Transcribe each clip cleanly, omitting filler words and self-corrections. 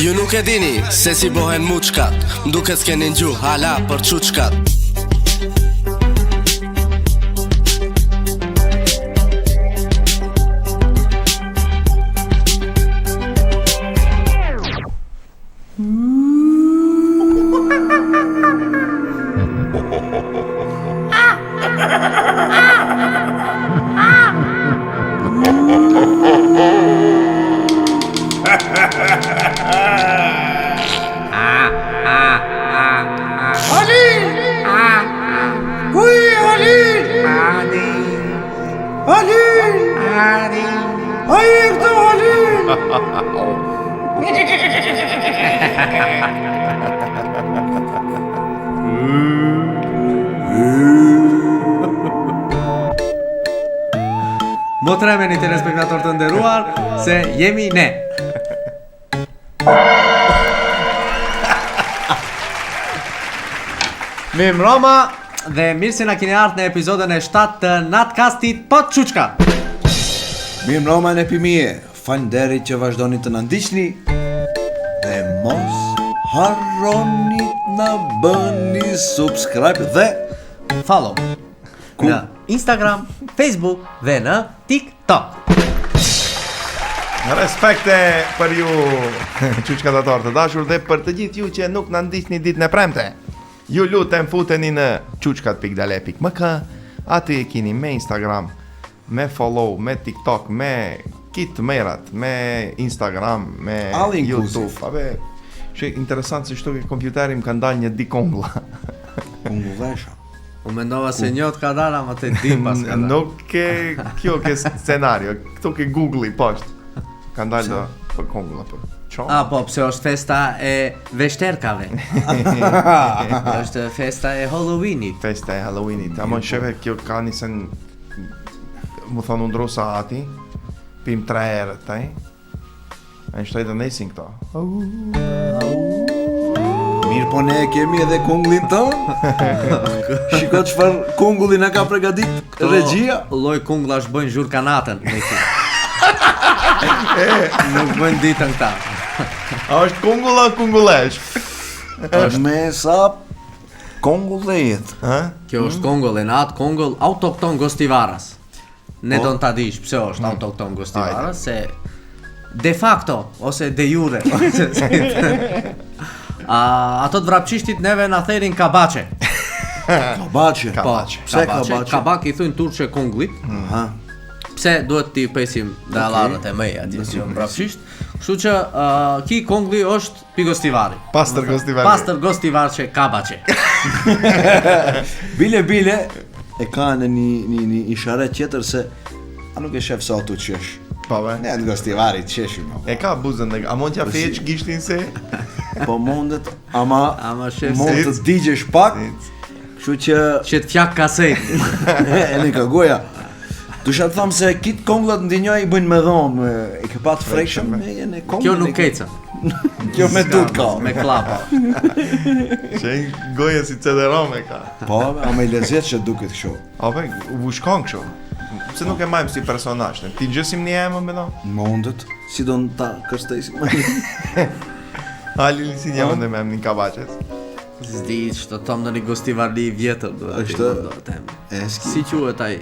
Ju nuk e dini se si bohen muçkat, duket s'keni ngju hala për çuçkat. Mo tremeni telespektator të nderuar se jemi ne. Mirë mbrëma dhe mirë se na keni ardhur në episodin e 7 të Natcastit po çuçka. Mirë mbrëma në pimie. Falënderit që vazhdoni të na ndiqni dhe mos harroni na bëni subscribe dhe Follow në Instagram, Facebook dhe në TikTok. Respekte për ju çuçkatator të dashur dhe për të gjithë ju që nuk na ndiqni ditën e premte. Ju lutem futeni në çuçkat.dale.mk, aty e keni me Instagram, me follow, me TikTok, me kit merat, me Instagram, me YouTube. Vabbè, që interesant se shto ke kompjuterin më ka dalë një dikongulla. Kongullesha. U mendova se njot ka dalë ama te dim pas ka dalë. Nuk ke kjo ke scenario, këtu ke Google-i poshtë. Ka dalë për kongulla për. Ah, po, pse është festa e veshterkave. Është festa e Halloweenit. Festa e Halloweenit. Ama sheve kjo ka nisen më thonë ndrosa ati. Pim 3 herët, taj. E shtoj të nesin këto. Mirë po ne kemi edhe kungullin tonë. Shiko çfarë kungulli na ka përgatit regjia. Lloj kungullash bëjnë zhurkanatën. Nuk bëjnë ditën këta. A është kungulla kungullesh? Është me sa kongullet. Kjo është kungull e natë kungull autokton Gostivaras. Ne do ta dish pse është autokton Gostivaras, se de facto ose de jure. Ato të vrapçishtit neve na therin kabaçe. Kabaçe. Po, Pse kabaçe? Kabak i thujnë turqe kungullit. Pse duhet t'i pesim dallarët e mëja atje si vrapçisht. Kështu që ki kongulli është pi Gostivari. Pastër Gostivari. Pastër Gostivarçe kabaçe. Bile e ka në një isharet tjetër se a nuk e shef sa tu qesh. Po be. Ne atë Gostivari qeshim. E ka buzën, a mund t'ja feq gishtin se? Po mundet, ama shef mund të digjesh pak. Kështu që të fjak kasej. e ne ka goja. Dusha të thamë se kitë kongullat ndinjoj i bëjnë me dhomë, i ke patë frekshëm me jene kongullat. Kjo nuk keca. Kjo me tut ka. Me klapa. Që i goje si cederome ka. Po, a me i lezet që duket kësho. Ape, u vushkon kësho. Pse nuk e majmë si personazh, ti gjësim një emë me do? Mundet, si do në ta kërstejsim. Ali si një mëndë me emë një kabaçes. Zdi që të tomë në një Gostivarli vjetër. Si quhet ai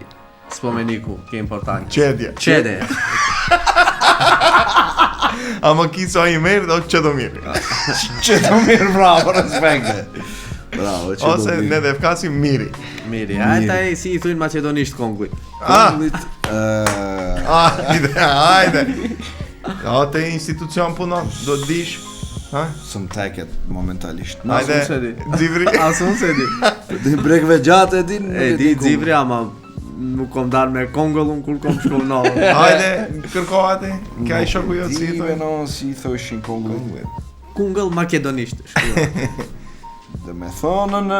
spomeniku, ke important. Qede. A më kiso i mirë, do Qedomir. Qedomir, bravo, respekte. Bravo, Qedomir. Ose ne dhe fkasim Miri. Miri, ajta e si i thujnë macedonisht kongullit. Kongullit, Hajde. A te institucion punon, do të dish. Së më teket momentalisht. Hajde, Xivri. Asun se di. Dhe brekve gjatë e din. E di Xivri, ama nuk kom darë me kongullun kur kom shkoll në. Hajde, kërko ati. Kja i shoku jo si i thoi. No, si i thoshin kongullit. Kungull makedonisht. Dhe me thonën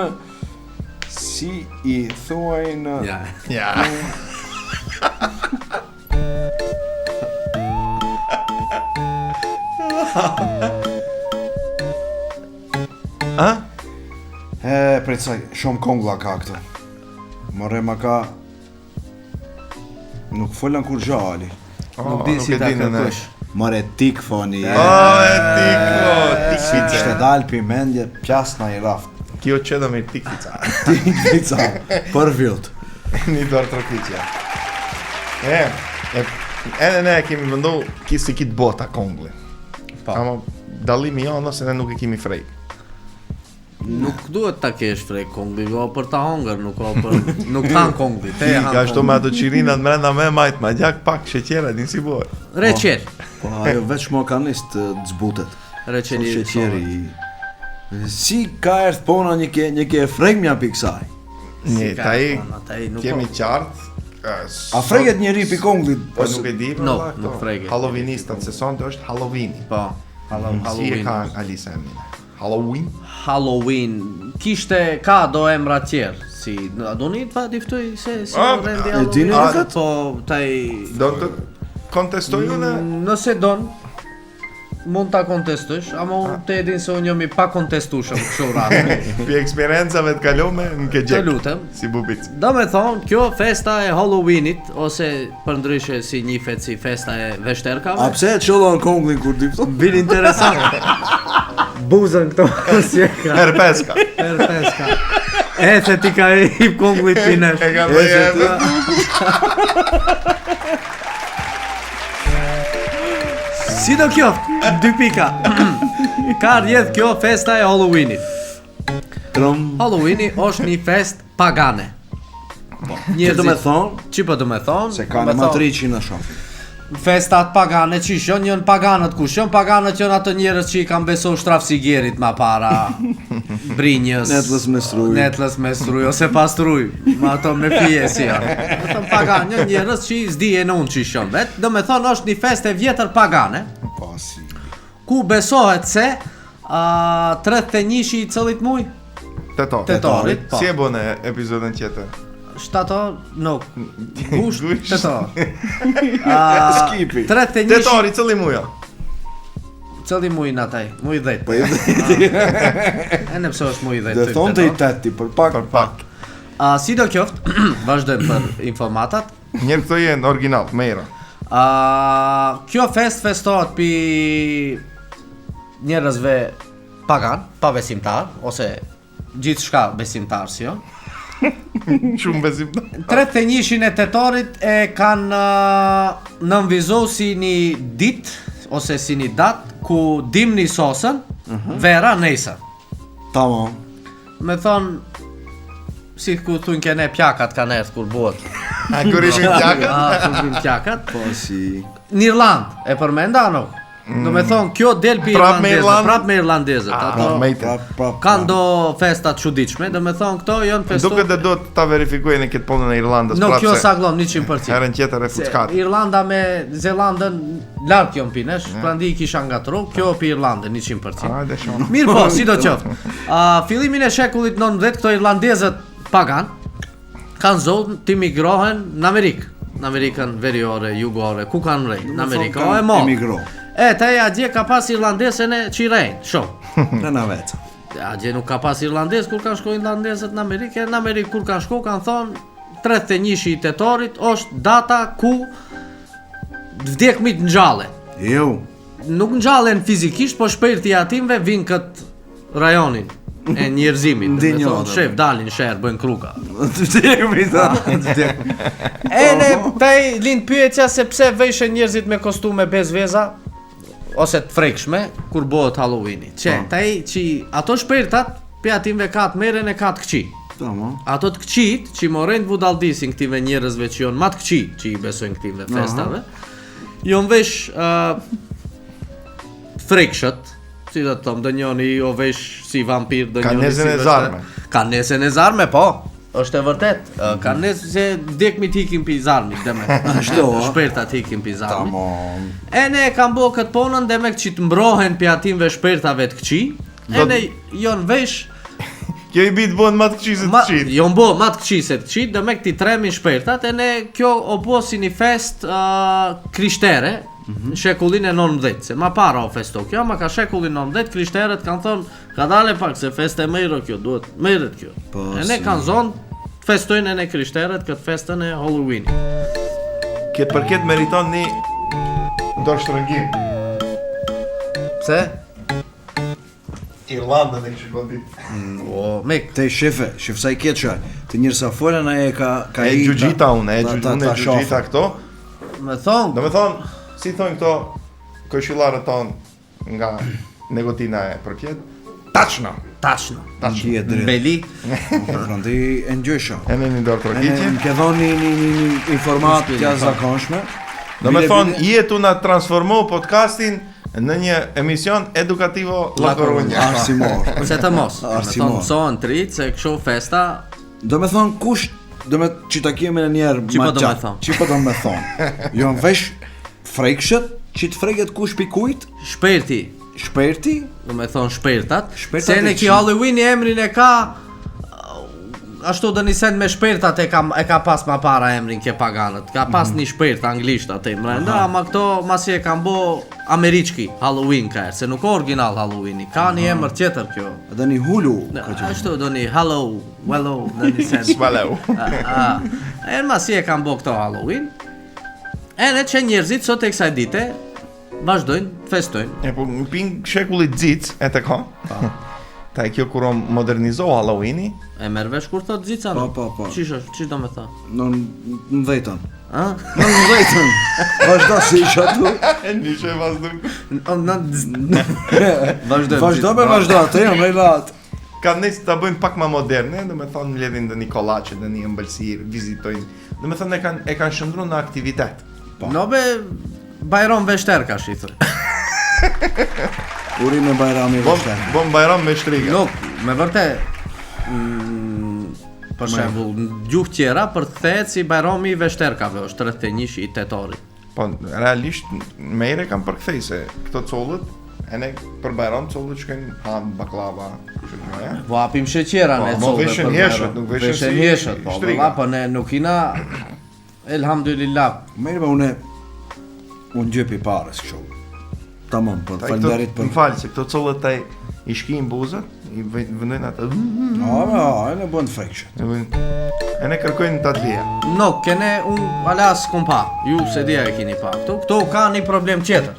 si i thuajnë. Ja. A? Precaj, shumë kongla ka këtu. More ma ka... Nuk folën kur gjali. Nuk di si ta kërkosh. More tik foni. E tiko, tikfice. Shte dal pi mendje, pjas na I raft. Kjo që do me tikfica. Tikfica, për vjot. Një dorë trokiqja. Edhe ne kemi vëndu kisi kitë bota kongli. Ama dalimi jonë ose ne nuk e kemi frej. Nuk duhet ta kesh frej kongli, jo për ta hongër, nuk han kongli, te han Ka shto me kongli. ato qirinat mrenda me majt, ma gjak pak sheqera, din si boj. Reqel, Po ajo veç mo ka nis të zbutet. reqeli Sheqeri. Si ka erdh pona një ke frejmja pi kësaj. Një, taj kemi qartë. A freget njeri pi konglit? Po nuk e di, No, valla, nuk këto. freget. Halloweenistat, se sonte është Halloweeni. Po, Si e Halloween. ka Alisa emnin? Halloween? Halloween, kishte ka do emra tjerë, si, a do një të diftoj se si rendi e dini Halloween, këtë? po, taj, Do të kontestoj unë? nëse don, mund ta kontestosh, ama unë të edhin se unë jam I pa kontestushëm kështu rrate. Pi eksperiencave të kalume në ke Të gjek. lutem. Si bubic. Do me thonë, kjo festa e Halloweenit, ose për ndryshe si njifet si festa e veshterkave, A pse e qollon konglin kur di këto? bin interesant. Buzën këto, si e ka, Her peska. per peska. E, se ti ka I hip konglit pinesh. E ka E, dhe se jetë. Si do qoftë, 2 pika. Ka rjedh kjo festa e Halloweenit. Trum. Halloweeni është një fest pagane. Që do me thonë, Që po do me thonë? se ka do me në thonë, matriqin në shofi. Festat pagane qish janë paganët kush janë paganët janë ato njerëz që I kanë besu shtrafsigjerit ma para brinjës Netlës me struj. netlës me struj ose pa struj ma ato me fije si janë do të pagan janë njerëz që s'dijen unë qish janë vet do me thonë është një festë e vjetër pagane Po si. ku besohet se 31 I cëllit muj Tetorit, po. Si e bone epizodën tjetër? shtator no gusht Gusht. tetor Skipi. 31 Tetori, cëlli muja? cëlli muj në taj muj 10 Po i e në pse është muj 10 dhe thonë të I teti, për pak. Për pak. Si do qoftë, vazhdojmë për informatat. Njerë këto jenë original, mejra. Kjo festohet pi njerëzve pagan, pa besimtar, ose gjithë shka besimtar si jo. Shumë besim. 31 e tetorit e kanë nënvizohu si një dit, ose si një dat, ku dimni sosën, vera nesër. Tamam. Me thonë, si ku thunë kene pjakat kanë erdhë kur buhet. A kur ishim pjaka? Kur vin pjakat. Po si. Në Irland, e përmenda no? Do me thonë, kjo del pi Prap me irlandezët, Irland? prap me irlandezët, ato Mejte. Prap. kanë do festa të çuditshme, do me thonë, këto janë festu... Duke dhe do të ta verifikojnë këtë punën e Irlandës. No, prap kjo se sa glom 100%. Herën tjetër e Se fuçkat. Irlanda me Zelandën larg jon pinesh, prandaj kisha ngatru, kjo pi Irlandën 100%. Hajde shumë. Mirë po, si do qoftë. Fillimin e shekullit 19, këto irlandezët pagan kanë zonë të migrohen në Amerikë. Në Amerikën veriore, jugore, ku kanë rejtë? Në Amerikë, o e mo. Emigro. E, te atje ka pas irlandesën e qirejnë, shumë. Në na veca. Atje nuk ka pas irlandes kur kanë shku irlandesët në Amerikë, në Amerikë kur kanë shku kanë thonë 31 I tetorit është data ku vdekmit ngjallen. Jo. Nuk ngjallen fizikisht, po shpirti I atimve vinë këtë rajonin e njerëzimit. Do me thonë, shef, dalin sherr, bëjnë kruka. Vdekmi ta. E ne taj lind pyetja se pse vejshen njerëzit me kostume bezveza ose të frekshme kur bëhet Halloweeni. Që taj që ato shpirtat pe atimve ka të merren e ka të këqi. Tamam. Ato të këqit që morën vudalldisin këtive njerëzve që janë më të këqi që I besojnë këtive festave. Jon vesh frekshët, si do të thom, do njëri o vesh si vampir, do Ka njëri nesën si e veshte- zarme. Ka nesën e zarme, po. Është e vërtet. Ka nesë se vdekmit hikin pi zarmit, dhe me. Ashtu, a? Shpirtat hikin pi zarmit. Tamam. E ne kam bo këtë ponën dhe me që të mbrohen pi atimve shpirtave të këqi. E ne jon vesh Kjo I bitë bënë më të këqizit të qitë. jon bo ma të këqi se të këqi, dhe me këti tremin shpirtat, e ne kjo o bo si një fest krishtere, shekullin e 19, se ma para o festo kjo, ma ka shekullin 19, krishterët kanë thonë, ka dale pak se feste mejro kjo, duhet mejret kjo. Po, E ne kanë zonë, festojnë e ne krishterët këtë festën e Halloween. Këtë përket meriton një dorështrëngim. Pse? Irlandën e kështë kodit. O, mek, Te shefe sa i ketë qaj. Të njërë sa folën aje ka E i gjugjita unë, ta gjugjita këto. me thonë, Do me thonë, si thonë këto këshillarët tonë nga negotina e përpjet, tachna. tashno, Gjie drejt. beli, Prandaj e ngjysha. E në një dorë E trokiqi. më ke dhoni një informat të jashtëzakonshme. Do me thonë, jetu na transformo podcastin në një emision edukativo lakorunja. Arsimor. se të mos, me Arsimor. thonë, mësohen të rritë, se kështu festa, Do me thonë kush, do me që ta kemi në njerë Çi po ma do me qatë. thonë? Që po do me thonë? Jo në vesh frekshët, që të freket kush pikujt, shperti, shperti, do me thonë shpertat, Shpertat se e në qi- ki Halloween emrin e ka, ashtu do një send me shpertat e ka pas ma para emrin ke paganët, ka pas një shpert anglisht atë mrenda, ama këto masi e kanë bo Ameriçki Halloween ka, se nuk o original Halloweeni, ka një emër tjetër kjo. edhe një hulu. Ashtu do një hello, do një send. Svaleu. E masi e kanë bo këto Halloween, e ne që njerëzit sot e kësaj dite, vazhdojnë, festojnë. E po në ping shekullit xic e të ka. Ta e kjo kur o modernizohu Halloweeni, E merr vesh kur thot Zica? Po. Qish është, qish do me tha? Në dhejtën. A? Në dhejtën. Vazhdo si isha tu. e nishe vazhdu. Vazhdojmë. Vazhdo, atë jam rejlat. Ka nëjtë ta bëjmë pak ma moderne, do me thonë mbledhin dhe një kolaçe, dhe një ëmbëlsirë, vizitojnë. Do me thonë e kanë shëndru në aktivitet. No be, Bajron veshter ka shi thoj. Uri me bajrami vështem. Bom bajram me shtriga. Nuk, me vërtet, për shembull, në gjuhë tjera për të thehet si Bajrami i veshterkave, është 31 i tetorit. Po, realisht, mejre kam përkthej se këto collët, e ne për bajram collët shkojnë hanë, baklava, kështu që ja. Po apim sheqera Po, ne mo collë veshen për heshët, Bajram. nuk veshen Veshen si heshët, po, shtriga. valla, po ne nuk ina, elhamdulillah. Mirë me unë gjëpi parës kështu. Tamam, po falënderit për... Më falë, se këto collët taj i shkijnë buzët, i vëndojnë atë... E ne bën frekshët. E ne kërkojnë të atlija. No, kene unë alas kum pa, ju se dia e kini pa. Këto ka një problem tjetër.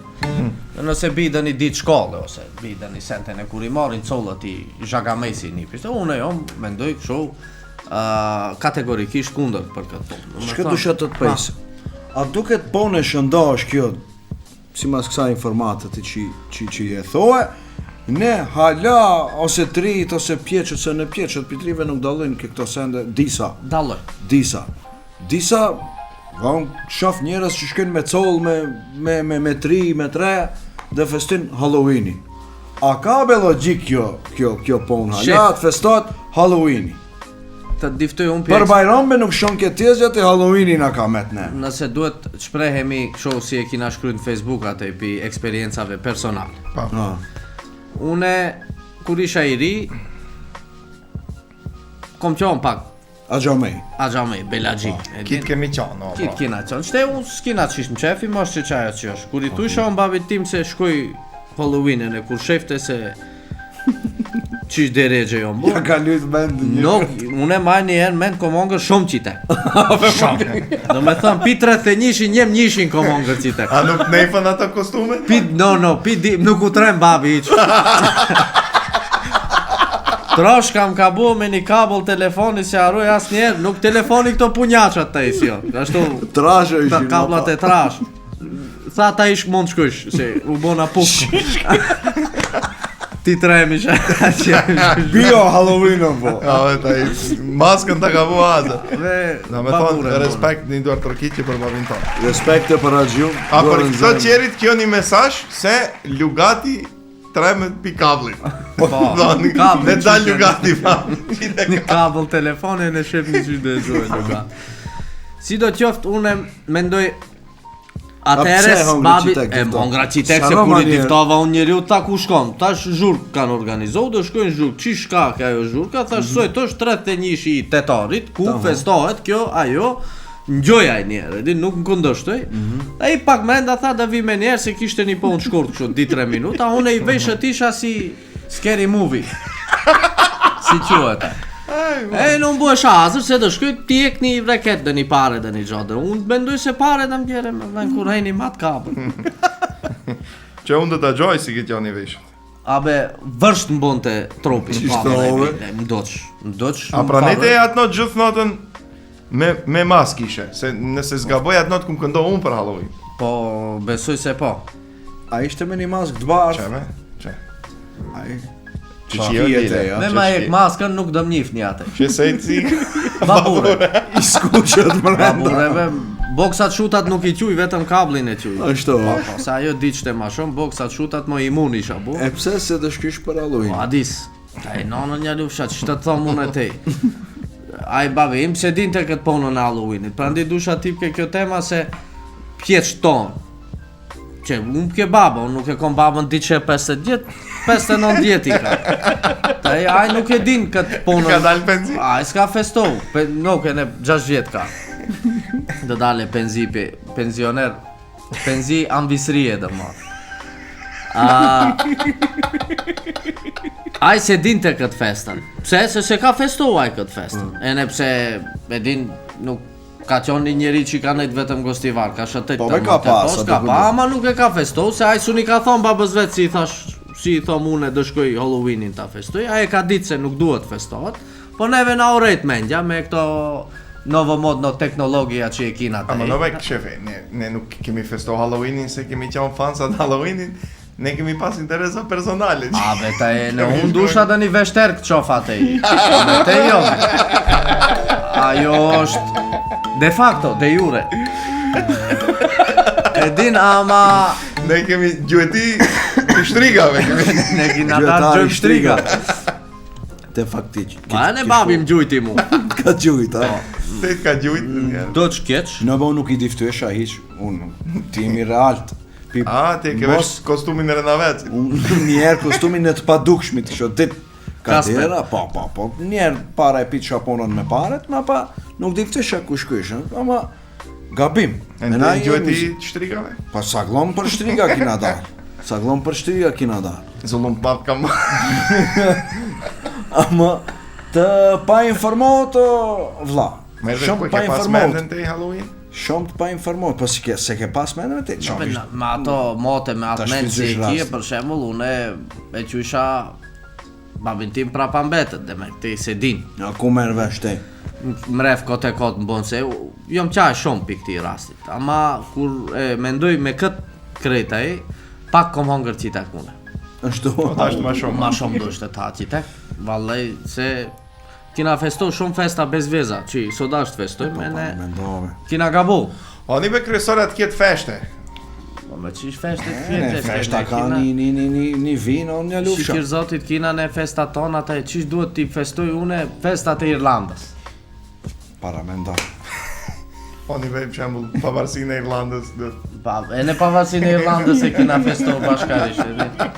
Nëse bida një ditë shkolle, ose bida një senten e kur i marrin collët i zhagamesi një pishtë, unë e jom mendoj kështu kategorikisht kundër për këtë punë. Shkë dusha të të pejse. A duket po në shëndash kjo, si mas kësa informatet që i e thoe, ne hala, ose trit, ose pjeqët, se në pjeqët pitrive nuk dallojnë këto sende, disa. Disa, shaf njerës që shkojnë me coll, me 3, me 3, dhe festin Halloweeni. A ka be logjik kjo punë, hala të festot Halloweeni. Të diftoj unë Për Bajrambe nuk shon këtë tezja të Halloweeni na ka met ne. Nëse duhet të shprehemi kështu si e kina shkruar në Facebook atë pi eksperiencave personale. Une kur isha i ri kom qenë pak Axhamej, Belaxhik. Kitë kemi qanë, o, Kitë kina qenë. Shte unë s'kina qish më qefi, mos që qaja që është. Kur i thujsha unë babit tim se shkoj Halloween-en e kur shefte se qish deregje jo mbo. Ja ka lyt mend një. Nuk, unë e maj një herë mend komongër shumë qite. Do me thëmë, pi 31 njem njishin komongër qite. A nuk nejfën ato kostume? Nuk u trem babi iq. Trosh kam ka bu me një kabel telefoni si harroj as njerë, nuk telefoni këto punjaqat të isjo. Ashtu, Trashë ishin. kablat e trash. Tha ta ish mund shkush, se u bona puk. Ti trem isha. Bio Halloween po. Ja, taj, maskën të ka bu aze. Na me thonë, babure, respekt një duar tërkiqe për babin tonë. Respekte për Axhiun. A për këto qerit kjo një mesazh se Lugati tremet pi kablit. Po, Ne kabli dal qite. Lugati pa. Një kabel telefoni e në shef një qysh dhe e zojë luga. Si do qoftë, unë mendoj atëherës babi e hongra qitek se kur i diftova unë njeriu ta ku shkon. Tash zhurk kanë organizuar, do shkojnë zhurk. Qish ka kjo zhurka? Thash sot është 31 i tetarit ku festohet kjo ajo ngjoja ai njerë, di nuk më kundërshtoj. Ai pak menda tha da vi me njerë se kishte një punë shkurt kështu 2-3 minuta, unë i veshët isha si scary movie. Si quhet ai? E non bëhesh hazër se do shkoj ti ek një reket dhe një pare dhe një gjatë. Unë mendoj se pare dhe më kjere me kur hejni mat kapër. Që unë do ta gjoj si këtë janë i veshët. Abe vërsht më bonte trupi. Qishtove. Më doq. A pra ne te atë not gjithë natën me mask ishe, se nëse zgaboj atë not ku më këndo unë për Halloween. Po, besoj se po. A ishte me një mask të bardhë? Çe me? Çe. Ai. Që Pa, jo kjete, lile. ja. Me ma ek maskën nuk do m'njifni atë. Që se si Babure. I skuqet brenda. Babureve, boksat shutat nuk i quj, vetëm kablin e quj. Ashtu. Po, sa ajo diqte ma shumë, boksat shutat më imun isha bu. E pse se do shkysh për Halloween? Po, adis. Ai nonën një lufshat, që të thomë unë e tej. Ai babi, im se dinte këtë ponën e Halloweenit. Prandaj dusha tip ke kjo tema se pjeç tonë. Që unë ke baba, unë nuk e kom babën di që 50 vjet, 59 vjet i ka. Ai nuk e din këtë ponën. Ka dalë penzi? Ai s'ka festohu, nuk e ne 6 vjet ka. Do dale pensioner, penzi ambisrie dhe ma. Ai se dinte këtë festën. Pse? Se ka festohu ai këtë festën. E ne pse e din nuk ka qenë një njeri që ka nejt vetëm gostivar, ka shëtet Po, me ka pas, s'ka atë pa, ama nuk e ka festohu, se ai suni ka thonë babës vetë si i thom unë do shkoj Halloweenin ta festoj, ai e ka ditë se nuk duhet festohet, po neve na urrejt mendja me këto novomodno teknologia që e kina Ama te. no vek shefe, ne nuk kemi festo Halloweenin se kemi qenë fansa të Halloweenin, ne kemi pas interesa personale. A beta e në unë dusha dhe një veshter këtë qofa te i. Te jo. Ajo është de facto, de jure. E din ama Ne kemi gjueti të shtrigave. ne kina ta gjëm shtriga. Te faktik. Ma e ne babim gjujti mu. Ka gjujt, a? Te ka gjuet. Do që keq. Në bo nuk i diftuesha hiq, unë ti jemi realt. Pi- A, ti ke vesh kostumin e Renavec. Unë njerë kostumin e të padukshmit, kështu dit Kasper. kadera, po, njerë para e pit shaponën me paret, ma pa nuk diftuesha ku shkysh, ama gabim. E në gjueti të shtrigave. Pa saglon për shtriga kina dar. Saglon për shtriga kina dar. Zullum pap kam. Ama të pa informohet vlla. Merve ku Shumë ke pa pas informohet. mendën te Halloween? Shumë të pa informohet, po se ke pas mendën te çfarë? Me ato mote, me atë Ta mendë që i shfrytëzosh kje, rastin. për shembull, une e qysha babin tim prapa mbetet, dhe me ti se din. Ja ku merr vesh te? Mref kote kotë më bonë se jom qaj shumë për këti rastit. Ama kur e mendoj me këtë kretaj, pak kom hongër qitek une. Ashtu. Ta është ma shumë. Ma shumë do ishte ta qitek. Vallej se kina festo shumë festa bez veza, që sot ashtë festoj, me ne Mendove. kina gabu. O një be kryesore të kjetë feshte. Po me qish feshtet Ne fjetë, festa ka një vino, një lufsha. Shikir zotit kina ne festa tona, ata e qish duhet t'i festoj une festat e Irlandës. Para mendo. O një be për shembull pavarësinë e Irlandës. E në pavarësinë e Irlandës e kina festo bashkarisht, e di.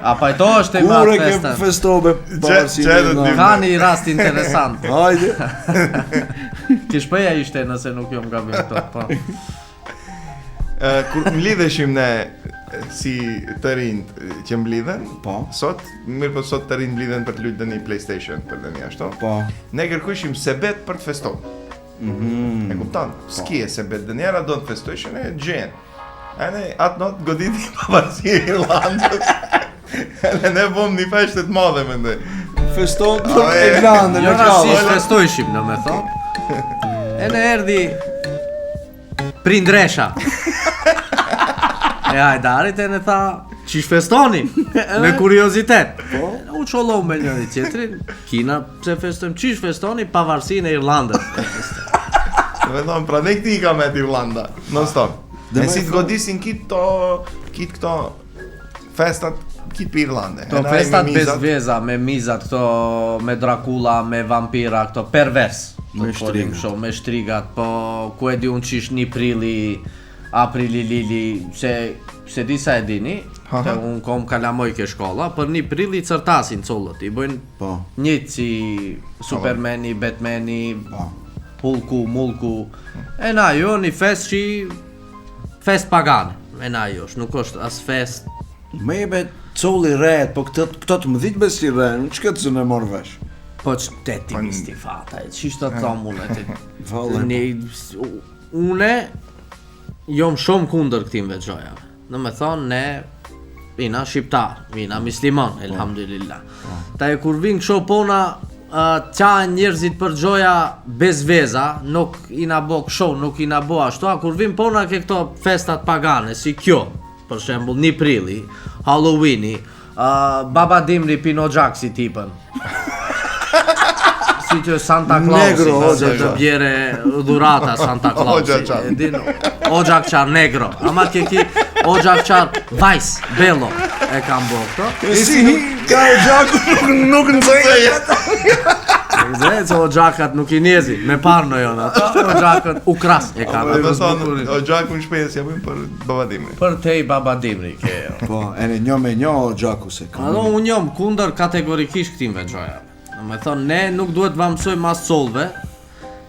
A pajto është e Kur matë e ke festa. festove Çe pavarësinë do t'dim. Ka një rast interesant. Hajde. Kishpëja ishte nëse nuk jom gabim këto, po. Kur mblidheshim ne si të rinjt që mblidhen, Po. sot, mirë po sot të rinjt mblidhen për të luajtur një PlayStation, për të një ashtu. Po. Ne kërkueshim sebet për të festuar. E kupton? S'ki e sebet, dhe njera do të festojshin e gjenë. E ne atë not goditi pavarësi e Irlandës. E ne bom një feshtë të madhe mendoj. Feston e, për Irlandën, Jo me rastisht qallë. festojshim, në me thonë. E në erdi prindresha. E hajdarit e në tha, qish festoni? Me kuriozitet. U qollohu me njëri tjetrin, kina pse festojmë, qish festoni pavarësinë e Irlandës. Me thonë, pra ne këti i ka me t'Irlanda, non stop. Dhe Ne me si të thonë- godisin këto festat, kitë për Irlande. Këto festat bez veza, me mizat, këto me Dracula, me vampira, këto pervers. Me Po, shtrigat. shoh, me shtrigat, po ku e di unë qish një prilli, aprili lili, se disa e dini, Aha. te unë kom kalamoj ke shkolla, për një prilli cërtasin collët, i bëjnë Po. njëtë si Supermani, Batmani, Po. mulku. E na jo një fest që fest pagane. E na jo, nuk është as fest. Me jebe colli rejt, po këto të më dhitë besi rejt, që këtë zënë e morë vesh? Po që te ti misti fata, qishtë të thomë Valle. Une jom shumë kundër këtim veçojave. Në me thonë, ne vina shqiptar, vina musliman, elhamdulillah. Ta e kur vinë kësho pona, qa njerëzit për gjoja bezveza, nuk i na bo kësho, nuk i na bo ashtu, a kur vinë pona ke këto festat pagane, si kjo, për shembull, 1 prilli, Halloweeni, Baba Dimri Pino Gjaksi tipën. Si që Santa Clausi, që të bjere dhurata Santa Clausi. Ogjak qar negro, ama ke ki ogjak qar vajs, bello, e kam bo këto. Si ka e gjaku nuk në zëjë. Që ogjakat nuk i njezi, me parno jonë ato, ogjakat ukras e kam. Do thonë, o gjaku në shpejës ja bëjmë për Baba Dimri. Për te i Baba Dimri, ke jo. Po, e në një me një o gjaku se ka. Ado unë jom kundër kategorikisht këtim veçoja. Me thonë, ne nuk duhet va mësoj mas colve,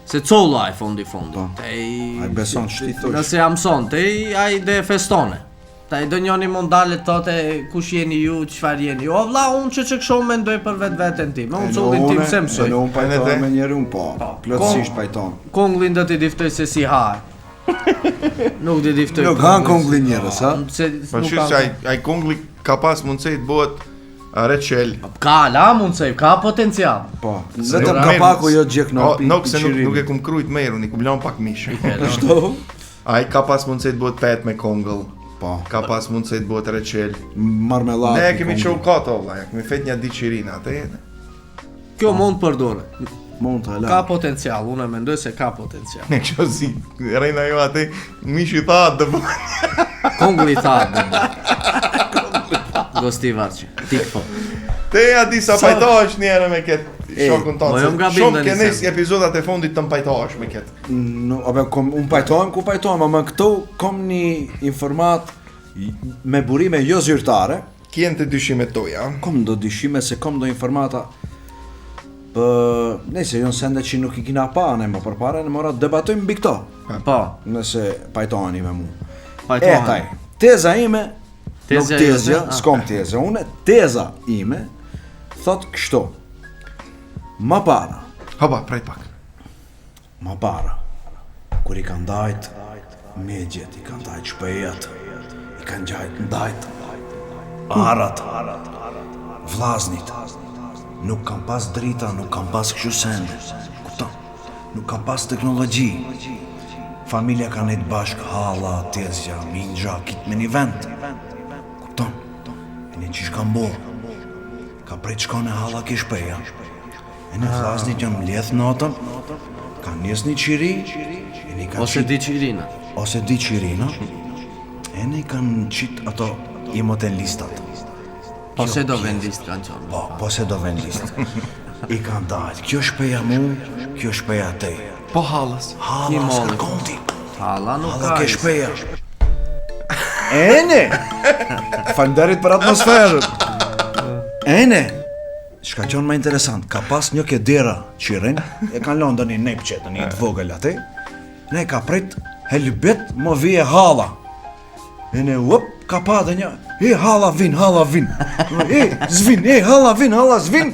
se collo aj fondi. Aj beson shtithush. Nëse jam son, te aj dhe festone. Ta i do njoni mondalet tote, kush jeni ju, qëfar jeni ju. O vla, unë që kësho me ndoj për vetën tim. Unë cullin tim se mësoj. E në unë pajtoj me njeri unë po, plotësisht pajton. Konglin do t'i diftoj se si hajë. Nuk t'i diftoj. Nuk hanë konglin njërës, ha? Po shqysh që aj kongli ka pas mundësej të bëhet reqel. Ka la mundësej, ka potencial. Po, vetëm ka paku jo gjek në pi. Nuk se nuk e kum krujt merun, i kum lan pak mishë. Shto? Aj ka pas mundësej të bëhet pet me kongëll. Po, Ka pas mundësej të bëhet reqel. marmelat. Ne kemi qohu kato, vla, kemi fet një ditë qirina, te jene. Kjo mund përdore. Mund të hala. Ka potencial, unë e mendoj se ka potencial. Ne kësho si, rejna jo ate, mishi tha të bëhet. Kongli tha. Gosti Varqi, tik po. Te ja di sa pajtohesh njerë me këtë shokun tonë. mo jom gabim Shumë dhe kenes nisem. epizodat e fundit të mpajtohesh me këtë. Unë pajtojmë ku pajtojmë, ama këtu kom një informat me burime jo zyrtare. Kjen të dyshimet toja. Kom do dyshime se kom do informata për... Nëse jonë sende që nuk i kina pa ne më përpare, në mora debatojmë mbi këto. Po, Nëse pajtojani me mu. pajtohen. Etaj, teza ime, nuk Tezja tezja, jote? s'kom tezja, une teza ime, thot kështu. Ma para, Hapa, prej pak. ma para, kur i kanë dajt megjet, i kanë dajt shpejat, i kanë dajt arat, vlaznit, nuk kanë pas drita, nuk kanë pas kështu sende, kupton, nuk kanë pas teknologji, familja kanë nejtë bashk, hala, tezja, minxha, kitë me një vend, kupton, e një qish kanë bo, ka prej të shkone hala ke shpeja, e në vlaznit janë mledh natën, kanë njes një qiri, e një kanë Ose di qirina. ose di qirina, e ne kanë qitë ato imoten listat. Po se do vendist kanë qonë. Po se do vend list. I kanë dajt, kjo shpeja mu, kjo shpeja te. Po halës. Ki Hala s'ka molli. konti, Hala nuk hala ka. ke shpeja. Ene! Falnderit për atmosferën. Ene! Shka qonë më interesant, ka pas një ke dera qirin, e kanë lonë dhe një nepqet, një të vogël atë, ne ka prit helbet më vije hala. E ne ka pa dhe një, hala vin, zvin, hala zvin,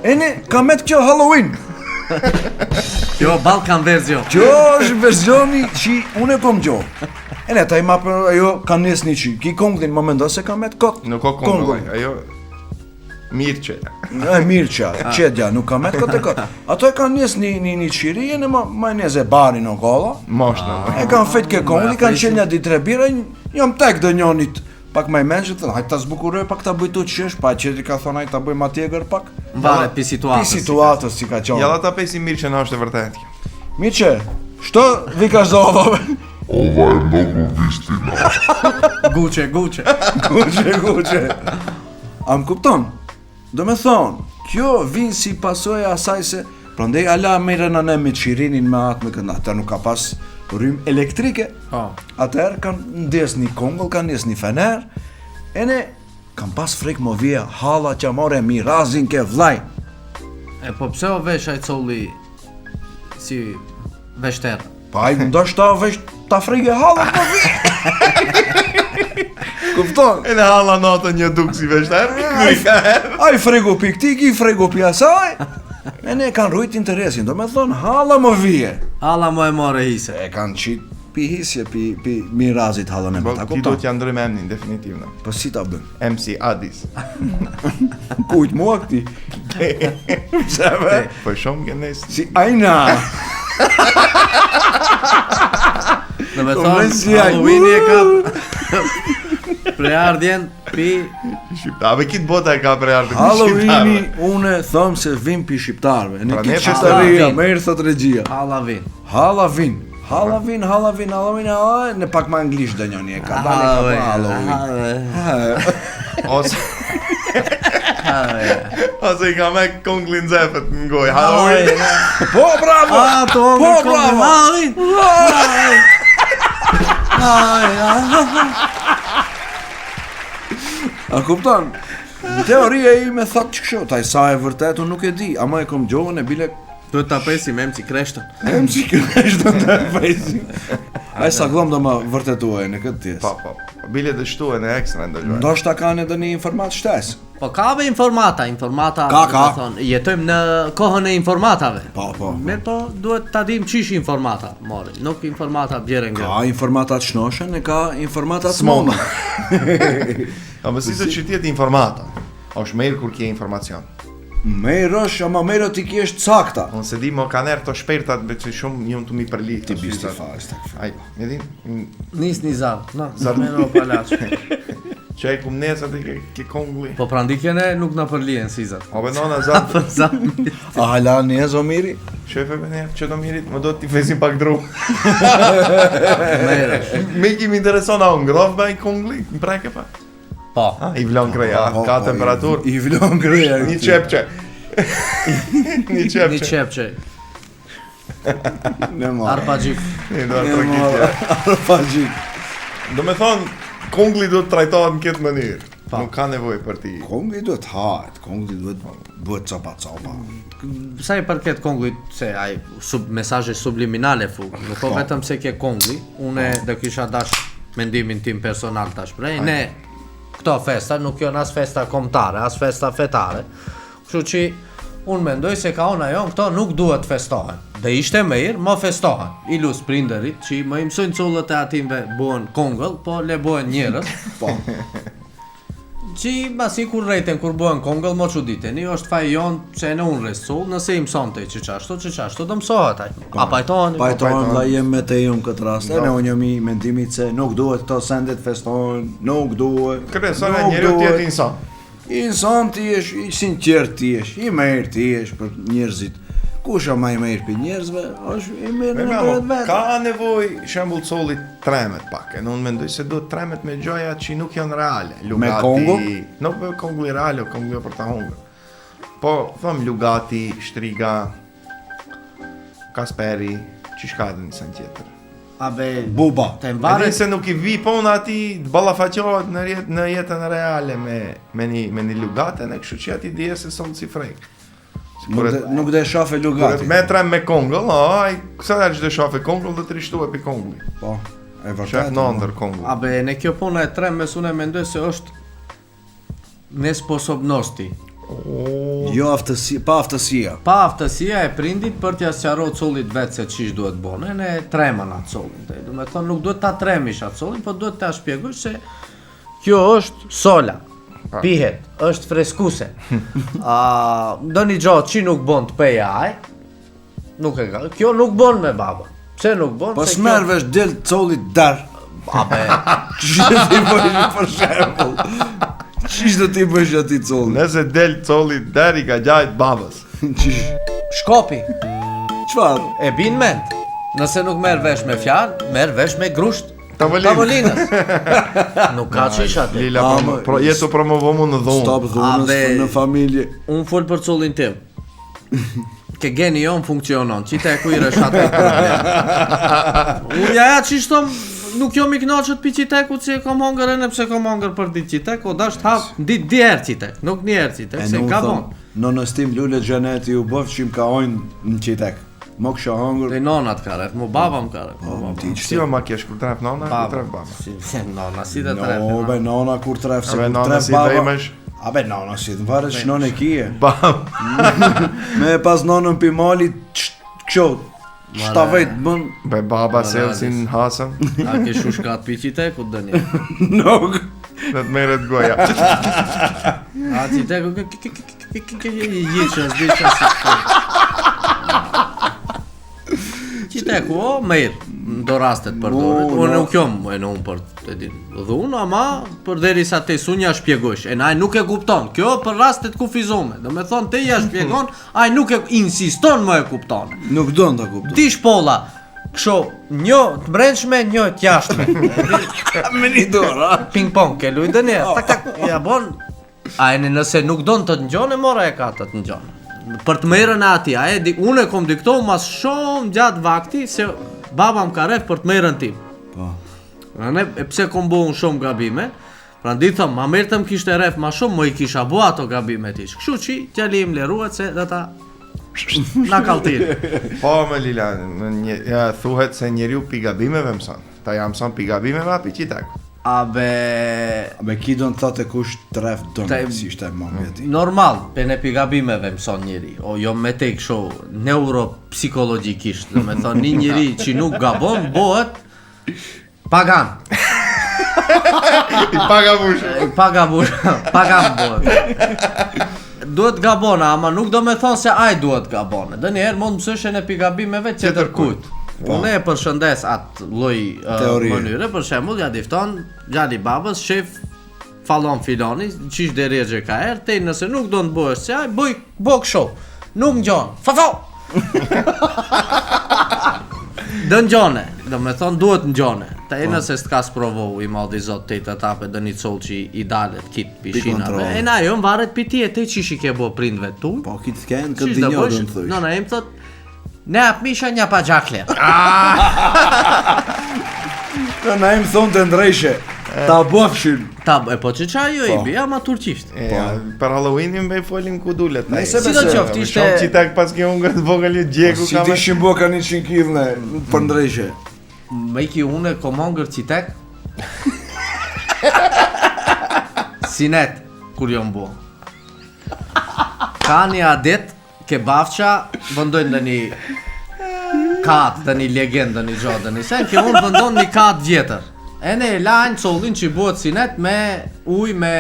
e ne ka met kjo Halloween. Jo, Balkan verzion. Kjo është versioni që unë e kom gjo. E ne ta i ma për ajo ka nes një që, ki konglin më mendo se ka met kot. Nuk o kongollaj, ajo mirë që. E mirë që, qedja, nuk ka met kot e kot. Ato e ka nes një qiri, e ne ma nes e bari në kolla. Moshna. E kanë fejt ke kongli, kanë qenë një ditë bira, jam tek dhe njonit. Pak më i menqë, thënë, hajtë ta zbukuroj pak ta bëjtu qesh, pa qëtri ka thonë hajtë ta bëjmë atjegar pak. Varet pi Pi situatës. situatës si ka qonë. Jalla ta pesi mirë që na është e vërtet. Mirqe, shto vika zdovave? Guqe. Guqe. Am kupton? Do me thonë, kjo vinë si pasoja asaj se, prandej ala merren anë me qirinin me atë me kënda, atër nuk ka pas rrym elektrike. Po. Atëherë kanë ndes një kongull, kanë ndes një fener, e ne kanë pas frek më vija hala që more mirazin ke vlaj. E po pse o vesh ai colli si veshterë. Pa ai ndoshta vesh ta frigë hallën po vi. Kupton? E në halla natën një duk si veshter. Ai fregu pi këti, ki fregu pi asaj. E ne kanë rujt interesin, do me thonë halla më vije. Hala më e more hise. E kanë qit pi hisje, pi mirazit hallën e Po me ta ti do kupton? t'ja ndrojmë emnin definitivno. Po si ta bën? MC Adis. Kujt mua këti? Pse be? Po shumë gjenes. Si ajna. Në me Po, thonë, si ai. Halloweeni e ka preardhjen pi Shqiptarëve kitë bota e ka për ardhë Halloweeni une thëm se vim pi shqiptarve. Ne Pra, kitë ne qytetaria, Halloween. merë thot regjia. Halloween. Halloween, në pak ma anglisht dë njoni e ka dalë ka pa Halloween. Ose Ose i ka me konglin zepet në goj Halloween. Po, bravo! Po, bravo! A kupton? Teoria ime thot që kështu, taj sa e vërtet unë nuk e di, ama e kom gjohën e bile Duhet ta presim MC Kreshtën. em që kërështë të fejsi. Ai sa glom do më vërtetuaj në këtë tjesë. Po, bile të shtu e në ekstra ndërgjoj. Ndoshta kanë edhe një informat shtes. Po ka be informata Ka. do të thonë, jetojmë në kohën e informatave. Po. Mirë po, duhet ta dim çish informata mori, nuk informata bjerën nga. Ka informatat shnoshen e ka informatat Smona. smona. A më si se që tjetë informata është merë kur kje informacion. Merësh, ama merë ti kjesht sakta. Unë se di më ka nërë të shpertat be që shumë njëm të mi përli. Ti bisti fast. Aj, me din, Nis një zar. No, Zar. Meno palaç. që e kum nesat e ke kongli. Po prandikjene nuk na përlihen sizat. O be nona zat, Për zami. A hala një zomiri? shefe be nërë, që do mirit, më do t'i fesim pak dru. Me i kimi intereson a unë grof be i kongli, më preke pa. Po. I vlon kreja, ka temperatur. I vlon kreja. Një qepqe. Një Një qepqe. qepçe. Në marë. Arpagjik. Një do artrakitja. Arpagjik. Do me thonë, kongli do të trajtohet në këtë mënyrë. Pa. Nuk ka nevojë për ti. Kongli duhet hahet, kongli duhet copa. Sa i përket konglit, se ai mesazhe subliminale fu, nuk po vetëm se ke kongli, unë do kisha dash mendimin tim personal tash prej, ne këto festa nuk janë as festa kombëtare, as festa fetare. Kështu që unë mendoj se ka ona jon këto nuk duhet festohen. Dhe ishte mirë, më festohen. I lus prinderit që më i mësojnë cullët e atimve buhen kongull, po le buhen njerëz. Po. Që masi kur rejten kur buhen kongull, mo që diteni, është faj jonë që e në unë rescull, nëse i mëson të që qashtu, do mësohet aj. A pajtoni? Pajtohen vlla jem me te ju në këtë rast. E ne unë jam i mendimit se nuk duhet këto sendet festohen, nuk duhet. Kresore njeriu tjetë insan. Insan ti jesh, i sinqert ti jesh, i mirë ti jesh për njerëzit. Kush është më i mirë për njerëzve, është i mirë në vetë. Ka nevoj, shembull collit tremet pak. E unë mendoj se duhet tremet me gjoja që nuk janë reale. Lugati, kongull? Nuk me kongulli reale, kongulli për ta hungër. Po, thëm Lugati, Shtriga, Kasperi, që shka dhe njësën tjetër. Abe, Buba. të Edhe mbaret se nuk i vi pona ati të ballafaqohet në jetën reale me një Lugate, në kështu që ati dije se son si frek. Nuk dhe shafe Lugati. Me trem me kongull, ai kësa dhe që dhe shafe kongull dhe të rishtu e pi kongulli. Po, e Shef vërtet. në ndër kongull. abe, në kjo puna e trem mes unë e mendoj se është nesposobnosti. Jo aftësi, pa aftësia. Pa aftësia e prindit për t'ja sqaroj cullit vetë se ç'ish duhet bone, ne tremën atë cullin. Do me thonë nuk duhet ta tremish atë cullin, po duhet ta shpjegosh se kjo është sola. Pihet, është freskuse. Ndonjë gjë që nuk bon të peja aj, nuk e ka. Kjo nuk bon me baba. Pse nuk bon? Po Se smervesh del collit dar. Abe, Ç'është ti bësh për shembull? Ç'është ti bësh aty collit? Nëse del colli deri ka gjajt babës. shkopi, Çfarë? e bin mend. Nëse nuk merr vesh me fjalë, merr vesh me grusht. Tavolinës. Tavolinës. Nuk ka qish atë. Lila, më- jetu promovomu në dhunë. Stop dhunës Abe- në familje. Unë fol për cullin tim. Ke geni jon funksionon, qita e kujrë është atë problem. Unë ja qishtom, nuk jom i knaqët pi qiteku që e kom hongër e nëpse kom hongër për ditë qitek, o dasht hap ditë djerë qitek, nuk njerë qitek, se nuk ka thon, bon. në nëstim lule xheneti u bëf që më ka ojnë në qitek. Mo kësha hangër. Dhe nonat ka rreth, mu baba më ka rreth. Si o ma kesh kur tref nona, kur tref baba. Nona, si të tref. No, be nona kur tref, se Abe kur nona tref si baba. dhejmesh. Abe nona si, të varet shnon e kije. Baba. Me pas nonën pi mali, kësho, shtavet bën. Be baba selsin hasën. A ke shushkat piqite, ku dënje? Nuk. Dhe të meret goja. A qiteku, i gjithë, s'di që si qiteku, o, mirë, do rastet përdoret. Unë nuk jom, e në unë për të din dhunë, ama për deri sa te sunja shpjegosh. E na nuk e kupton, kjo për rastet kufizume. Do me thonë, te ja shpjegon, aj nuk e insiston më e kupton. Nuk do në të kupton. Ti shpolla, kësho, një të brendshme, një të jashtme. Me një dorë, a? Ping pong, ke lujtë një, tak tak, ja bon. A e nëse nuk do në të njone, mora e ka të njone. Për të merën e ati, unë e kom diktohu mas shumë gjatë vakti, se baba më ka ref për të merën tim. Po. E pse kom bo unë shumë gabime, pra ndi thëm, ma merë të më kishte ref ma shumë, më i kisha bo ato gabime tish. Kështu që gjali im leruat se dhe ta na kaltirë. Po me Lila, thuhet se njeriu pi gabimeve mëson. Ta jam mëson pi gabimeve api qitek. Abe ki do në thote kush tref dënë, si ishte mami ati. Normal, për ne pi gabimeve mëson njeri, o jo me te kësho neuropsikologikisht, dhe me thonë një njeri që nuk gabon, bëhet pagan. I pagan bëhet. Duhet gabona, ama nuk do me thonë se aj duhet gabone. Dhe njerë mund mësëshe në pi gabimeve qëtër kujt. Unë e përshëndes atë lloj mënyre, për shembull, ja difton gjali babës, shef fallon filoni, qish derexhe ka erë, te nëse nuk do në bëhesh se aj, bëj kësho, nuk ngjon, fafo! Dë ngjone, do me thonë duhet ngjone. Ta e nëse s'ka sprovohu i maldi zot te të tape dë një col që i dalet kit pishinave. E na jo më varet pi ti e te qish i ke bo prindve tu. Po, kitë t'ken, këtë dinjo do në thush. Nona im thot, ne ap misha një pa gjakle. Na im thonë të ndrejshe, ta bëfshin. E po që qa jo i bia ma turqisht. Për Halloweenin me folim ku dulet. Nëse Si do qoftë ishte... Shumë qitak pas ke unë gëtë vogël një gjeku Si ti shimbo ka 100 kg për ndrejshe. Me i ki une komongër qitek Sinet, kur jo mbo ka një adet ke bafqa vëndojnë dhe një kat, dhe një legend, dhe një gjotë, dhe një sen ke unë vëndon një kat vjetër. E ne e lajnë collin që i buhet sinet me uj, me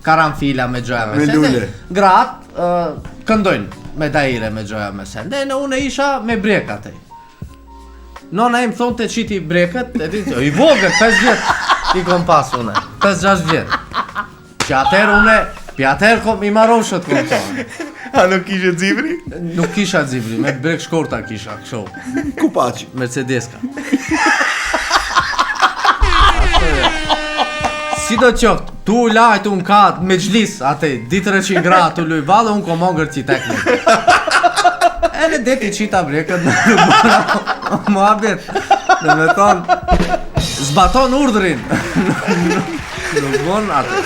karanfila, me gjoja me sen. Me lule. Gratë këndojnë me dajire me gjoja me sen. Dhe në une isha me brekat e. Nona im thonë të qiti breket, e ti i vogët, 5 vjetë i kom pas une, 5-6 vjetë. Që atër une, pi atër i maroshët kom qonë. A nuk kishe dzibri? Nuk kisha dzibri, me brek shkorta kisha, kësho. Ku paci? Mercedeska. Si do qoftë, tu lajtë unë ka me gjlis, ate, 300 gradë tu luj valë, unë komongër qitek me. E në deti qita brekët në muhabet, dhe me thonë, zbaton urdrin. Nuk bon atë.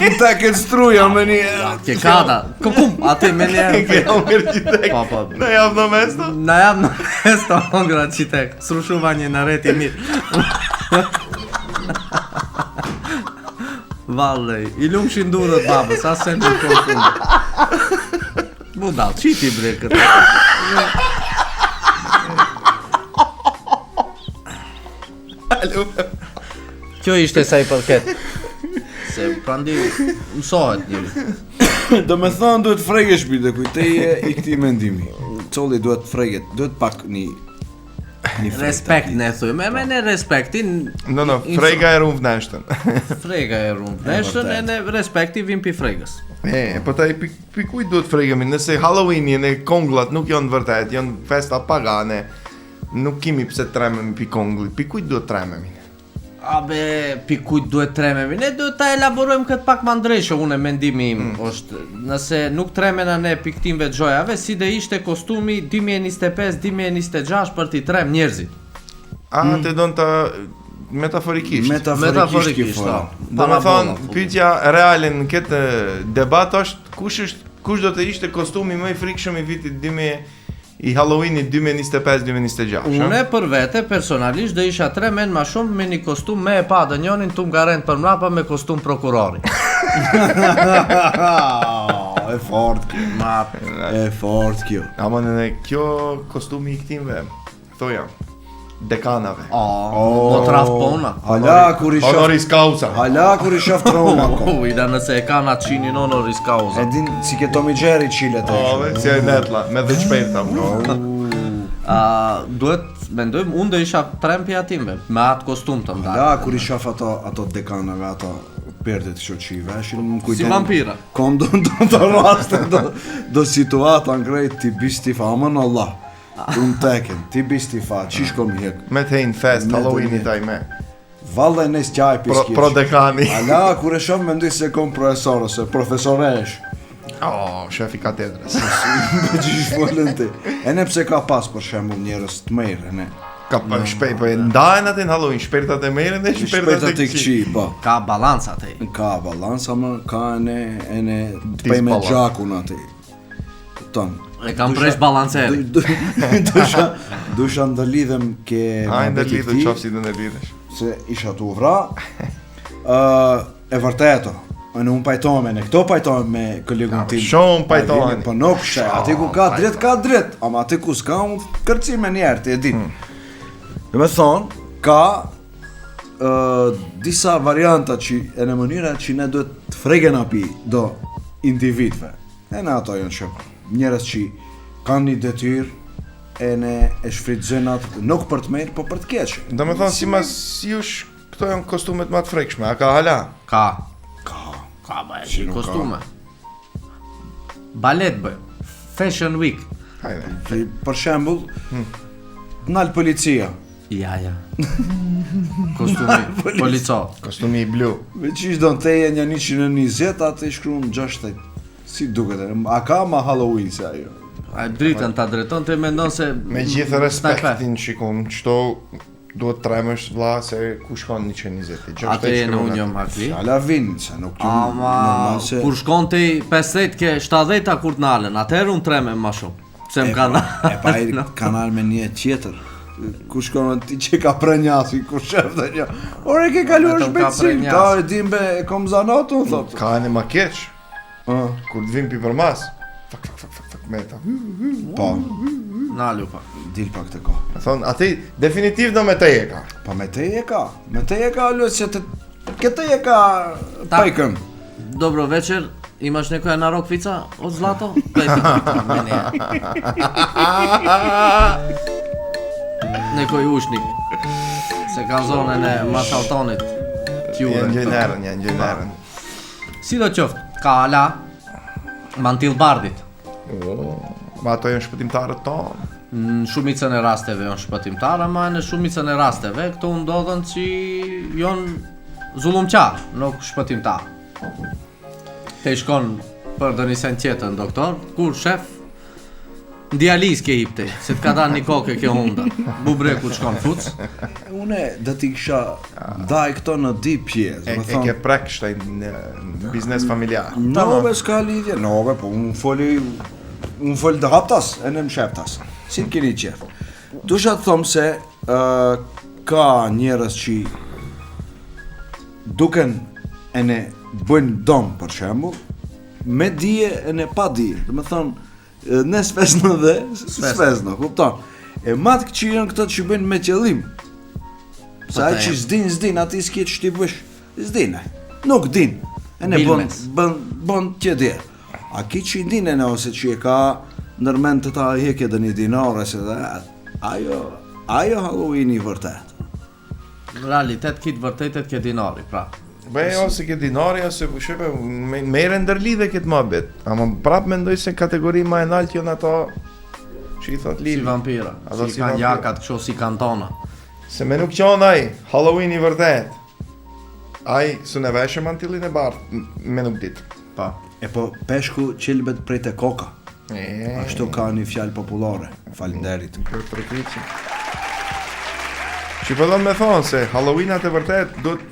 Në ta këtë struja me një... Ke kada, kum, atë me një... Ke hongër qitek? Pa. Në javë në mesto? Na jam në mesto hongra qitek, srushuva një në reti mirë. Vallej, i lumë shindurët babës, asë se në kohë fundë. Budal, qiti brekët. Kjo ishte sa i përket. Se prandi mësohet njëri. Do me thonë duhet fregesh bide kujteje i këti mendimi. Colli duhet freget, duhet pak një Respekt ne thuj, me ne respektin... No, frega e rumë vneshtën. Frega e rumë vneshtën e ne respekti vim pi fregës. Po taj pi kujt duhet fregemi, nëse Halloweenin e konglat nuk janë vërtet, janë festa pagane, nuk kimi pse trememi pi kongli, pi kujt duhet trememi? Abe, pi kujt duhet trememi, ne duhet ta elaborojmë këtë pak ma ndrejshë, unë e mendimi im, është, nëse nuk tremena ne pi këtimve gjojave, si dhe ishte kostumi 2025-2026 për t'i trem njerëzit. Te do në të metaforikisht. Metaforikisht, Do me thonë, pyetja reale në këtë debat është, kush do të ishte kostumi më i frikshëm i vitit 2025 i Halloweenit 2025-2026. Unë për vete personalisht do isha 3 men ma shumë me një kostum me e pa dhe njonin tu m'garent për mrapa me kostum prokurori. E fort kjo. E fort kjo. Ama në kjo kostumi i këtimve, thoja, dekanave. Do traf pona. Hala kur i shof. Honoris causa. Hala kur i shof troma ko. Ida nëse e kanë atë qinin honoris causa. E din si ke Tommy Jerry qilet e. Si e netla, me dhe shpejta. Duhet, mendojmë, unë do isha 3 pjatimve, me atë kostum të mdaj. Hala kur i shof ato dekanave, ato perdet shoqive, ashin më kujten. Si vampira. Kom do të raste, do situata ngrejt ti bisti famën Allah. Unë teken, ti bisti fa, qish kom hjek. Me të hejnë fest, Halloween i taj me. Valla e nes qaj piskjesh. Pro dekani. Hala kur e shof me ndi se kom profesor ose profesoresh. Shefi katedrës. Me qish folën ti. E ne pse ka pas për shembull njerëz të mirë, ne. Ka për shpejt, po e ndajnë atë në Halloween, shpertat e merën dhe shpertat e këqi. Po. Ka balanca te. Ka balanca më, ka ene të pej me gjakun ati. Ton. E kam presh balanceri. Dusha ndëlidhem ke Ndëlidhë qofë si të ndëlidhesh. Se isha tu vra. E vërteto. Unë pajtohem e këto pajtohem me kolegun tim. Shumë pajtohen. Po nuk shë, ati ku ka drejt, ama ati ku s'ka unë kërcim e njerë, ti e din. Dhe me thonë, ka disa varianta që e në mënyra që ne duhet të fregen api do individve. E në ato janë që njerës që kanë një detyr e ne e shfridzën atë nuk për të mirë, po për të keqë. Do me thonë, si mas jush, këto janë kostumet ma të frekshme, a ka hala? Ka bëjë, kostume. Balet bëjë, Fashion Week. Hajde. Për shembull, nalë policia. Ja. Kostumi policor. Kostumi i blu. Me qish do në teje një 120, atë i shkru në 60. Si duket e, a ka ma Halloween se ajo? A dritën ta drejton të mendon se... Me gjithë respektin shikon, qëto duhet tremësh vlla se ku shkon 120. Ate e në unë jom hakli. Ala vinë, se nuk ju Ama, kur shkon të 50 ke 70 kur t'nalen, atëherë unë treme ma shumë. Se më kanë... E pa i kanal me një tjetër. Ku shkon ti që ka prenjasi, ku shef dhe një. Ore ke kaluar Vetëm ka shpejtësi, ka e dimbe e kom zanatu, thot. Ka e në ma keq, kur të vim pi për mas, fak, me ta. Po, Nalu pa. dil pak të ka. Me thonë, ati definitiv do me te e ka. Pa me te e ka, alo, që të... Këtë e ka pajkëm. Dobro večer, imaš nekoja na rokvica od Zlato? Mene. Nekoj ushnik. Se ka zonën e Masaltonit. Janë gjojnerën. Si do qoftë, ka ala Mantil Bardit. Ma ato janë shpëtimtarët tonë. Në shumicën e rasteve janë shpëtimtarë, ama në shumicën e rasteve këto ndodhen që janë zullumqar, nuk shpëtimtar. Te shkon për do një sen tjetër në doktor, kur shef në dializ ke hipte, se t'ka da një koke ke hunda, bubre kur shkon fuc. Une dhe ti kisha daj këto në di pjesë. E ke prek shtaj në biznes familjar. Nove s'ka lidhje, nove, po unë foli të haptas, e në më sheptas. Si të keni qef. Dusha të thomë se ka njerës që duken e ne bëjnë dom, për shembull, me dije e ne pa dije. Dhe me thonë, ne s'fesnë dhe s'fesnë, kupton. E matë këqirën këto që bëjnë me qëllim. Sa ai që s'din, ati s'ke që t'i bësh, s'din, nuk din. E ne bën që dje. A ki që i din e ne ose që e ka nërmen të ta heke dhe një dinare, se dhe ajo Halloween i vërtet. Në realitet kitë vërtetet ke dinari, pra. Bëj ose ke dinari, ose shepe, mere ndërlidhe këtë mabit. Ama prap mendoj se kategori ma e nalt janë ato që i thot Si Lili. vampira, Ato si kanë jakat, kështu si kantona. Se me nuk qonë ai, Halloween i vërtet. Ai së në veshë mantillin e bardh, me nuk dit. Pa. E po peshku qilbet prej te koka. Ashtu ka një fjalë popullore. Falenderit. Që përdon me thonë se Halloweenat e vërtet duhet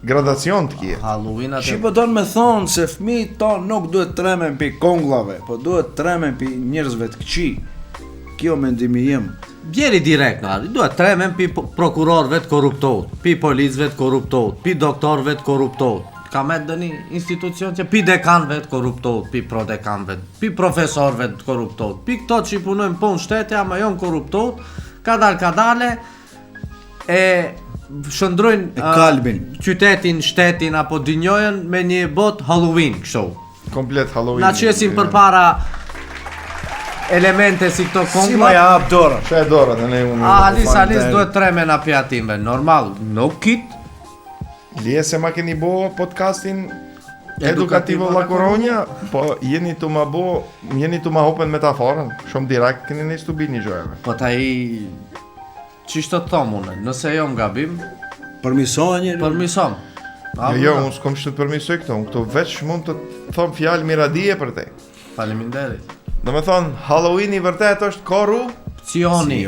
gradacion të kje. Halloweenat Që po don me thonë se fëmijët tonë nuk duhet tremen pi konglave, po duhet tremen pi njerëzve të këqi. kjo mendimi jem. Bjeri direkt në arri, duhet tremen pi prokurorve të korruptohet, pi policëve të korruptohet, pi doktorve të korruptohet. Ka me dëni institucion që pi dekanve të korruptohet, pi prodekanve, pi profesorve të korruptohet, pi këto që i punojnë punë shtete, ama jon korruptohet, kadale, e shëndrojnë kalbin. Qytetin, shtetin apo dynjojën me një bot Halloween kështu. Komplet Halloween. Na qesim për para elemente si këto Si ma kongla. ja hap dorën. Çe dorën ne unë. Alis duhet tremen apjatimve, normal, no kit. Lije se ma keni bo podcastin Edukativo Edukativo La Coronja, po jeni të ma hopen metaforën, shumë direkt keni një stubi një gjojeve. Po ta i... Qishtë të thomë unë, nëse jo më gabim, Përmisohen njëri. përmisom. Jo, unë s'kom që të përmisoj këto, unë këto veç mund të thomë fjalë miradije për te. Faleminderit. Do me thonë, Halloween i vërtet është koru, Cioni.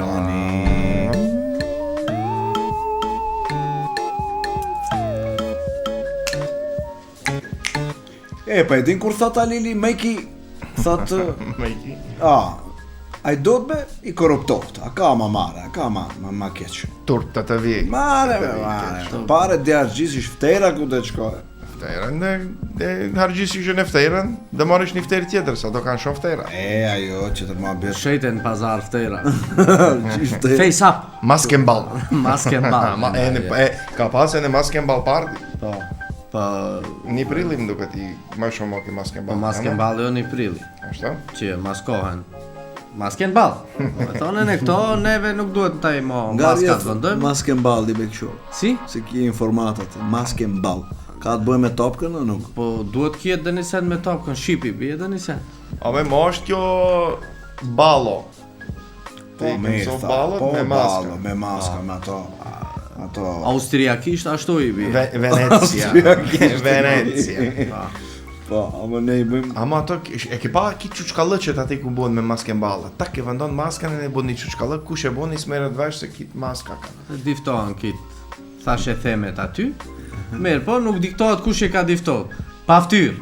Pa e din kur thot Alili, Meki, thot, me iki. a i do të be i korruptohet, a ka ma mare, a ka ma keq. Turp të vjej. Mare, pare djarë gjithë ish ftera ku të qkoj. Fterën, dhe hargjisi që në fterën, dhe marish një fterë tjetër, sa do kanë shumë ftera. Ajo që të ma bërë. Shejten pazar ftera. Ftera. Face up. Masken ball. Masken ball. Ka pas e në masken ball party. Po. Po Një prillim duke ti më shumë oki masken ball. masken ball jo një prilli. Ashtu? Që maskohen. Masken ball. Me thonë e këto, neve nuk duhet taj mo Nga maskat rjetë vëndojmë. masken ball di be kësho. Si? Se ki informatat, masken ball. Ka të bëj me topkën o nuk? Po duhet kjetë dhe një sen me topkën, shqipi bje dhe një sen. Ave më është kjo ballo. Ti mirë, këso tha, ballot po me maska. ballo, me maska, me ato. Austriakisht ashtu i bje. Venecia. Venecia. Po, ama ne i bëjmë. Ama ato e ke pa ki çuçkallëqet aty ku bën me masken balla. Ta ke vendon maskën e ne bën një çuçkallëk, kush e bën ismerët vesh se kit maska ka. Diftohen kit, thashe themet aty. Mirë, po nuk diktohet kush e ka diftohet. Pa ftyrë.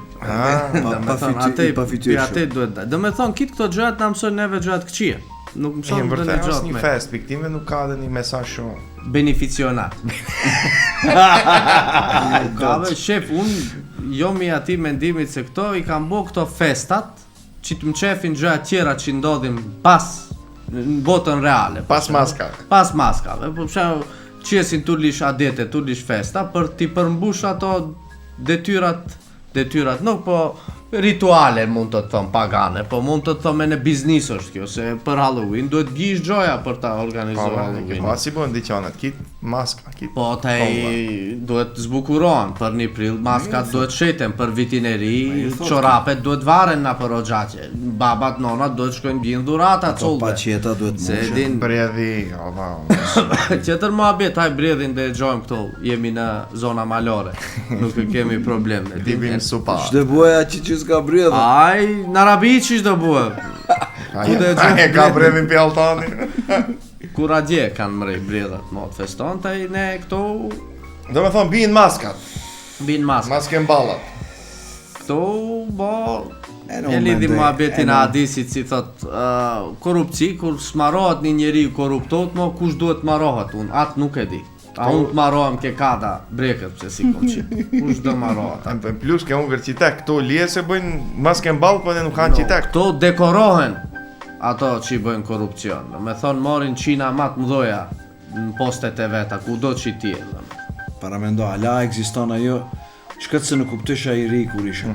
Pa fytyrë. Atë duhet. Do me thonë kit këto gjërat na mësojnë neve gjërat këqija. Nuk Në mëson dhe vërtet në është gjatë një me. fest, viktimve nuk ka dhe një mesazh shumë. Beneficionar. Kave, shef, unë jo mi ati mendimit se këto i kam bo këto festat që të më qefin gjëra tjera që ndodhin pas në botën reale. Pas maskave. Pas maskave, për shembull, qesin tu lish adete, tu lish festa për t'i përmbush ato detyrat nuk, po rituale mund të thon pagane, po mund të thon me në biznis është kjo, se për Halloween duhet gish gjoja për ta organizuar Halloween. Po si bën diçanet, kit maska, kit. Po taj duhet zbukurohen për një prill, maskat duhet sheten për vitin e ri, çorapet duhet varen na për oxhaqe. Babat, nonat duhet shkojnë bjin dhurata çollve. Paqeta duhet Se mushe. din Bredhi, ova. Qëtër muhabet, haj bredhin dhe gjojmë këto, jemi në zona malore, nuk e kemi probleme. Dibim supa. Ç'do buja që s'ka bredhë. Aj, në Arabi qish do bue, Ai dhe gjojmë e ka bredhin pi altani. kur adje kanë mrej bredhat mod feston, taj ne këto Do me thonë bijnë maskat, bin mask. masken ballat. Këto, bo, nuk e lidhi mendoj, muhabetin e hadisit si thot, korupci, kur smarohet një njeri korruptohet, mo kush duhet marohet, unë atë nuk e di. A unë të marohem ke kada brekët, pëse si kom qip, kush do marohet. Plus ke unë arkitek, këto lije se bëjnë masken ball, po ne nuk kanë arkitek. Këto dekorohen ato që i bëjnë korrupcion. Me thonë morin qina matë mdoja në postet e veta, ku do që i tjenë. Para mendo, ala ekziston ajo, shkët se nuk kuptesha i ri kur isha.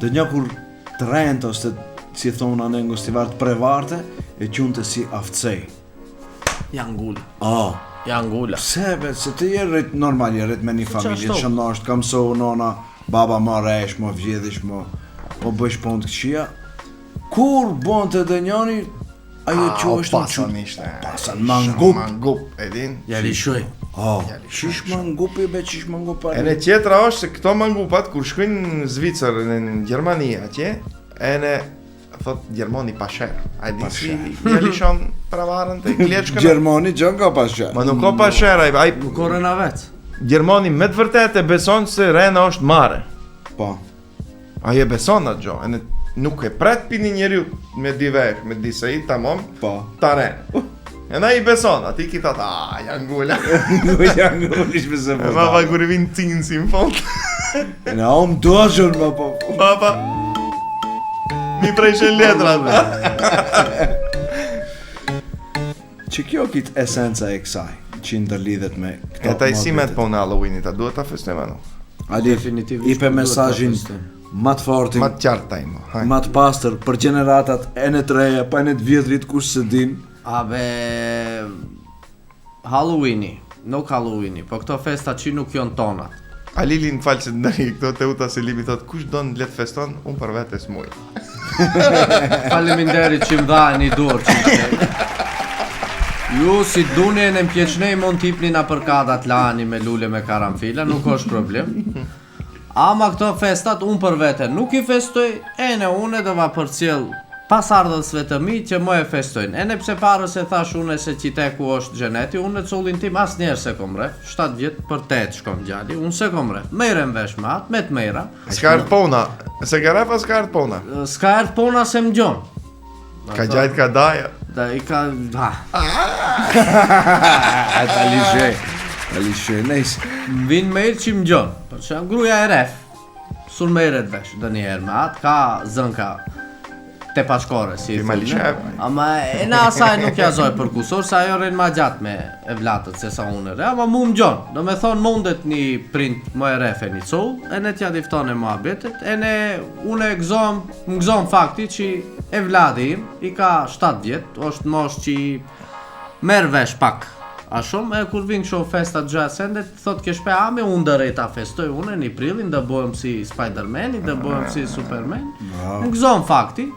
Dë një kur të rent, ose si thonë anë ngostivar të prevarte, e qunte si aftësej. Janë gullë, Ah, janë gullë. pse be, se të je rrit normal, je rrit me një familje, ashtu? që ndosht, kam sohu nona, baba ma resh, ma vjedhish, ma po bësh pont këqia. Kur bon të dë njoni, ajo që është në pasan qunë. ishte. Pasan mangup. Mangup, e din? Jali shuj. Oh, qish mangupi be, qish mangupa. E në tjetra është se këto mangupat, kur shkojnë në Zvicër, në Gjermani atje, e në thot Gjermani pasher. A e di si jelishon pravarën të kleçkën? Gjermani gjën ka pashe. Ma nuk ka pasher, ai Nuk orën a vetë. Gjermani me të vërtet e beson se rena është mare. Po. Ai e beson atë gjë. E në nuk e pret për një njeriu me di vesh, me di se i tamam, Po. tare. E na i beson, ati ki thot, janë gulla. Janë ngulish me se E baba kur i vinë cinë si më fond. Na om doshën ma po. Baba, mi prejshe letrat. Që kjo kit esenca e kësaj, që ndërlidhet me këto. E ta i si me modelet. të po në Halloweenit, a duhet ta festojmë anu? Ali, Definitivisht i pe duhet ta mesazhin festojmë. ma të fortin, Ma të qartë tajmë, hajde. ma të pastër për gjeneratat e në të reja, pa e në të vjetrit kush se din. Abe Halloweeni, nuk Halloweeni, po këto festa që nuk janë tona. Alili në falë që të ndërri këto te uta se libi thot, kush do në letë feston, unë për vete s'muj. Faleminderit që më dhajnë i dorë që ju si duni e në mpjeqnej mund t'ipni na përkadat lani me lule me karamfila, nuk është problem. Ama këto festat unë për vete nuk i festoj, e në une dhe va përcjell pasardhësve të mi që më e festojnë. E në pse parës e thash une se qiteku është gjeneti, unë e cullin tim as njerë se kom ref, 7 vjetë për 8 shkom gjalli, unë se kom ref, mejrem vesh me atë, me të mejra. S'ka ardh pona, se ka refa s'ka ardh pona. S'ka erdh pona se më gjonë. Ka gjajt ka daja. Da i ka... ha. Ta lishe, nejse. Vinë me që më gjonë, për që gruja e ref, sur me eret vesh, dhe njerë me atë, ka zënka te pashkore, si Ti ma thunë. lishe. Ama e na asaj nuk ja zoj për kusur, sa ajo rrinë ma gjatë me evlatët se sa unë e re, ama mu më gjonë, do me thonë mundet një print më e ref e një cull, e ne tja diftone më abetet, e ne une më gzom fakti që evladi im, i ka 7 vjetë, është mosh që i merë vesh pak, a shumë, e kur vinë kësho festat gjasendet, thot ke shpe ame, unë dërej ta festoj une, një prilin, dhe bojmë si Spider-Man, dhe bojmë si Superman, më gzom fakti,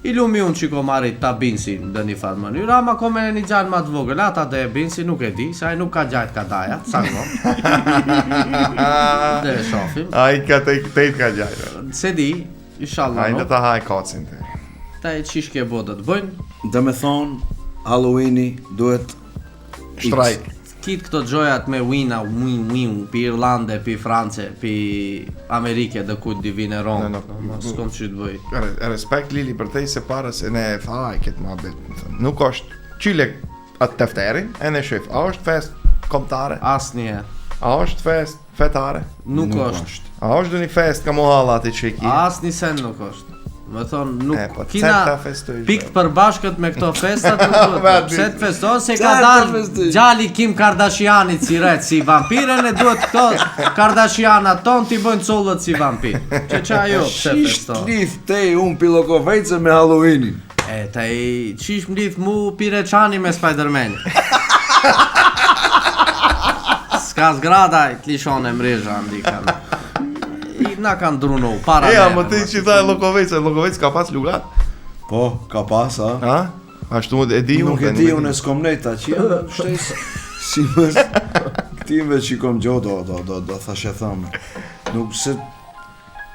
i lumi unë që ko marit ta binsi në një farë mënyrë, ama ko me një gjanë ma të vogël, ata dhe e binsi nuk e di, se aj nuk ka gjajt ka daja, sa ngon, dhe e shofim, A i ka te ka gjajt. se di, inshallah A i no, dhe ta haj kocin të. ta e qish ke bo dhe të bëjnë, Dhe me thonë, Halloweeni duhet Shtrajk. kitë këto gjojat me wina, pi Irlande, pi France, pi Amerike dhe ku di vine Rom, No. s'kom që të bëj. Respekt Lili për tej se para se ne thaj këtë ma bet. Nuk është qyle atë tefterin, e ne shif, a është fest kombëtare, Asnjëherë. a është fest fetare, Nuk është. a është do një fest ka mohalla ati që i ki. Asnjë sen nuk është. Me thonë, nuk po kina ta festoj. pikë përbashkët me këto festat nuk duhet. Vetë. Pse të feston se ka Çfarë dalë ta festoj? gjali Kim Kardashianit si ret si vampiren e duhet këto Kardashianat ton t'i bëjnë cullët si vampir. Që ajo pse Qisht feston. lith te unë Pilokovejce me Halloweenin. E ta i qish mlidh mu Pireçani me Spider-Man. S'ka zgrada i t'lishon e mrezha ndikan. I na kanë drunu para E, a neve, më ti që tha Lokovec ka pas lugat? Po, ka pas, a? Ha? Ashtu e di unë. Nuk e di unë e s'kom nejta, që janë shtes si mës këtive që kom gjo do thashe thëmë. Nuk se...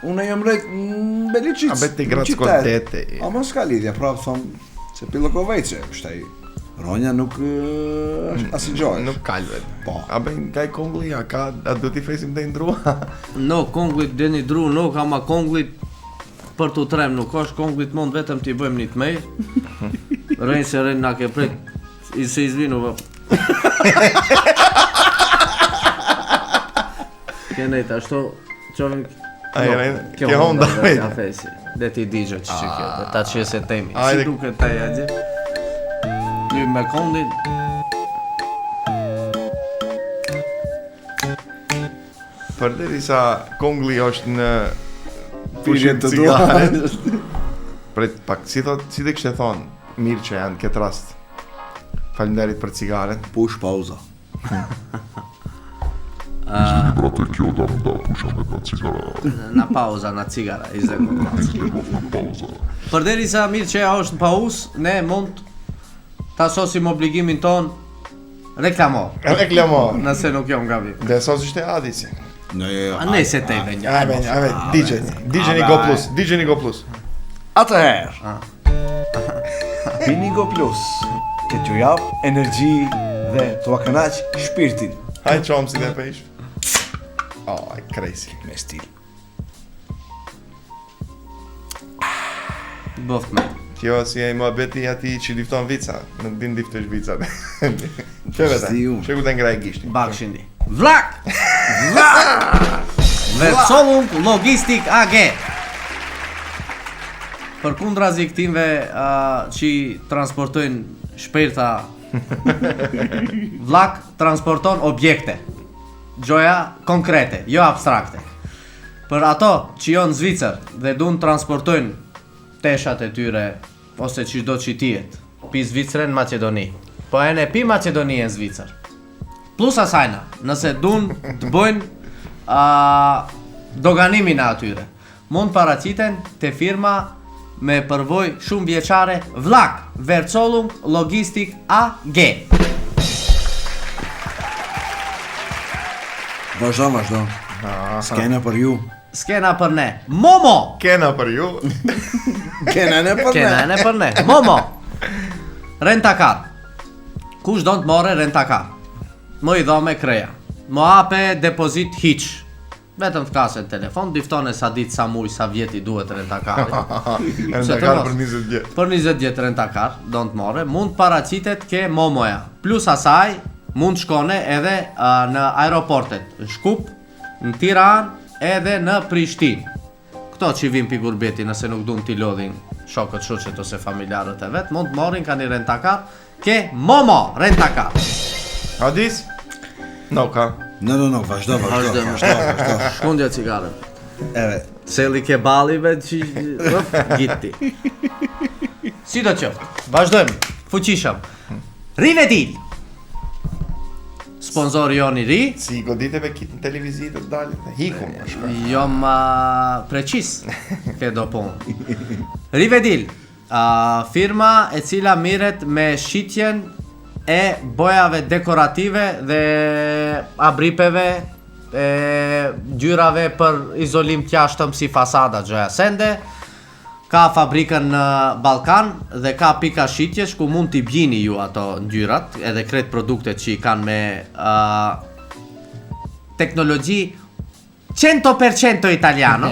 Unë jam rejt në Beliqic. A bet ti Gratsko tete. A mos ka lidhja, prapë thëmë se Pilokovejce, shtaj. Ronja nuk është as i gjojë. Nuk kalvet. Po. A ben ka i kongli, a do t'i fesim dhe ndrua? No, konglit dhe një dru nuk, ama konglit për t'u trem nuk është, konglit mund vetëm t'i bëjmë një t'mejr. Rejnë se rejnë na ke prit, i se izvinu vë. Kenejt, ashtu, qovin... Ai, rejnë, ke honda dhe vetë. kafesi, dhe ti digjo që që kjo, dhe ta që se temi. Ajde. Si duke ta jagje? Lyp me kondin. Përderi sa kongli është në Pushim të cigare. duha. Pret pak, si dhe kështë e thonë, mirë që janë këtë rast. Falenderit për cigaren. Push pauza. Brate, kjo da më da pusha me ta cigara. Na pauza, na cigara, i zekon. Na pauza. Përderi sa mirë që ja është në pauz, ne mund ta sosim obligimin ton reklamo, Reklamo. nëse nuk jom gabim. Dhe sos ishte adici. A ne se te dhe një. Ajme, DJ një Go Plus, DJ një Go Plus. Atëherë. Binigo Plus, që t'ju jap energji dhe t'u kënaq shpirtin Hajë qomë si dhe pesh. Oh, crazy. me stil. Boft me. Kjo si e muhabeti ati që lifton vica, nuk din liftesh vicat. Që vete? Që ku të ngraj gishtin? Bakshindi. Vlak! Versolung Logistik AG. Përkundrazi këtimve që transportojnë shpirta, Vlak transporton objekte, gjoja konkrete, jo abstrakte. Për ato që jo në Zvicër dhe dun transportojnë teshat e tyre, ose çdo që tijet, pi Zvicrën në Macedoni, po e pi Macedoni në Zvicër. Plus asajna, nëse dun të bojnë doganimin e atyre, mund paraqiten te firma me përvoj shumë vjeçare Vlak Vercolung Logistik AG. Vazhdo. Skena për ju. Skena për ne. Momo! Kena për ju. Kena ne për ne. Momo! Rentakar. Kush don të more rentakar? Mo i dhome kreja. Mo ape depozit hiq. Vetëm të kase në telefon, diftone sa ditë, sa muj, sa vjeti duhet rentakari. Rentakar për 20 vjet. Për 20 vjet rentakar, don të more, mund paraqitet ke Momoja. Plus asaj, mund shkone edhe në aeroportet, në Shkup, në Tiranë, edhe në Prishtinë. Këto që vim pi gurbeti, nëse nuk dun t'i lodhin shokët, shoqet ose familjarët e vet, mund të morin ka një rentakar ke Momo Rentakar. Hadis? No, ka. No, vazhdo. Shkundja cigare. Eve. Celi ke balive që gitti. Si do qoftë, vazhdojmë, fuqishëm. Rivedil. Sponsori joni ri. Si goditeve kitë në televizit të dalit, hikum. Jo ma precis ke do punë. Rivedil, firma e cila mirret me shitjen e bojave dekorative dhe abripeve, gjyrave për izolim të jashtëm si fasada gjoja sende. Ka fabrikën në Ballkan dhe ka pika shitjesh ku mund t'i bjini ju ato ngjyrat, edhe kret produktet që i kanë me teknologji 100% italiano.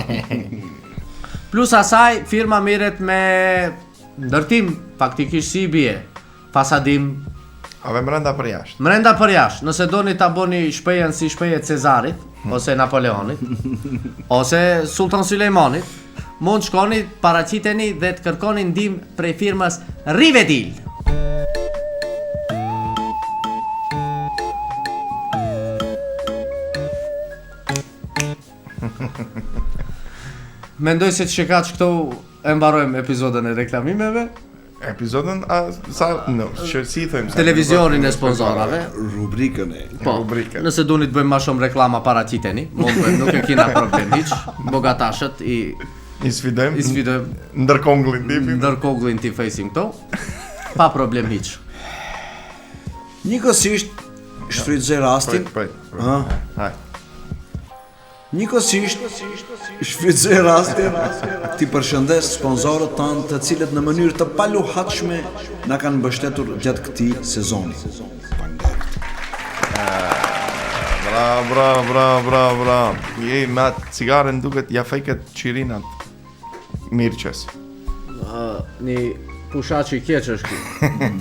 Plus asaj, firma mirret me ndërtim, faktikisht si i bie, fasadim, Ave mrenda për jashtë. mrenda për jashtë. Nëse doni ta boni shpejen si shpejet Cezarit, ose Napoleonit, ose Sultan Sulejmanit, mund shkoni, paraqiteni dhe të kërkoni ndihmë prej firmës Rivedil. Mendoj se që ka që këto e mbarojmë epizodën e reklamimeve. Epizodën, që si thëjmë? Televizionin e sponsorave. Rubrikën e. Po, nëse duni të bëjmë ma shumë reklama paraqiteni, mund bëjmë, nuk e kina problem hiq. Bogatashët i sfidojmë ndërkoglin ti facing to. Pa problem hiq. Njëkohësisht shfrytëzoj rastin. Haj. Njëkohësisht shfrytëzoj rastin ti përshëndes sponsorët tanë të cilët në mënyrë të paluhatshme na kanë mbështetur gjatë këtij sezoni. Bravo. Je me atë cigaren duket ja fejket qirinat mirqës. Një pushaç i keq është ky.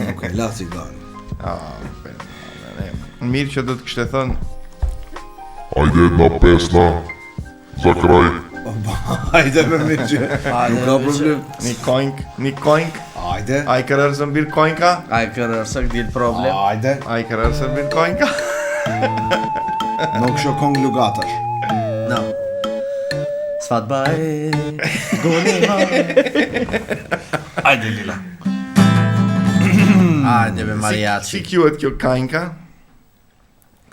Nuk e la cigaren. Mirë që do të kishte thënë Ajde na pesna, za kraj. Hajde me mirë. Nuk ka problem. Një koink. Hajde. Ai kërër së mbirë koinka. Ai kërër së këdil problem. Hajde. Ai kërër së mbirë koinka. Nuk shoh kong lugatash. No. Sfat bae, goni Hajde Lila. Hajde me mariachi. Si quhet kjo koinka?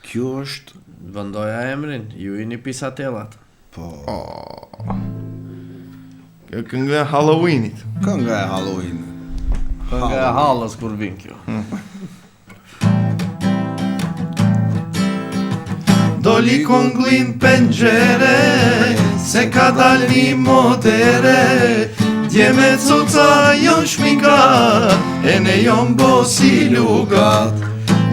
Kjo është Vendoja emrin, ju i një pisatelat. po Kjo këngë e Halloweenit. kënga e Halloween. Nga e halës kur vin kjo. Doli konglin pengjere, se ka dal një motere. Dje me coca jon shmikat, e ne jon bosi lugat.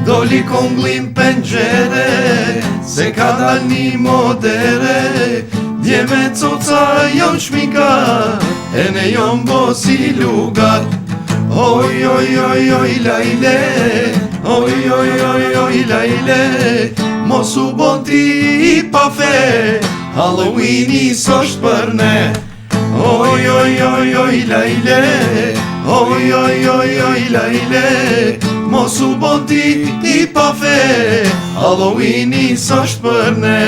Doli konglin pengjere, se ka dal një motere. dje me coca jon shmikat, e ne jon bo si lugat. Oj, oj, oj, oj, lajle, oj, oj, oj, oj, lajle, mos u bon ti I pa fe, Halloweeni s'osht për ne. Oj, oj, oj, oj, lajle, oj, oj, oj, oj, lajle, mos u bon ti I pa fe, Halloweeni s'osht për ne.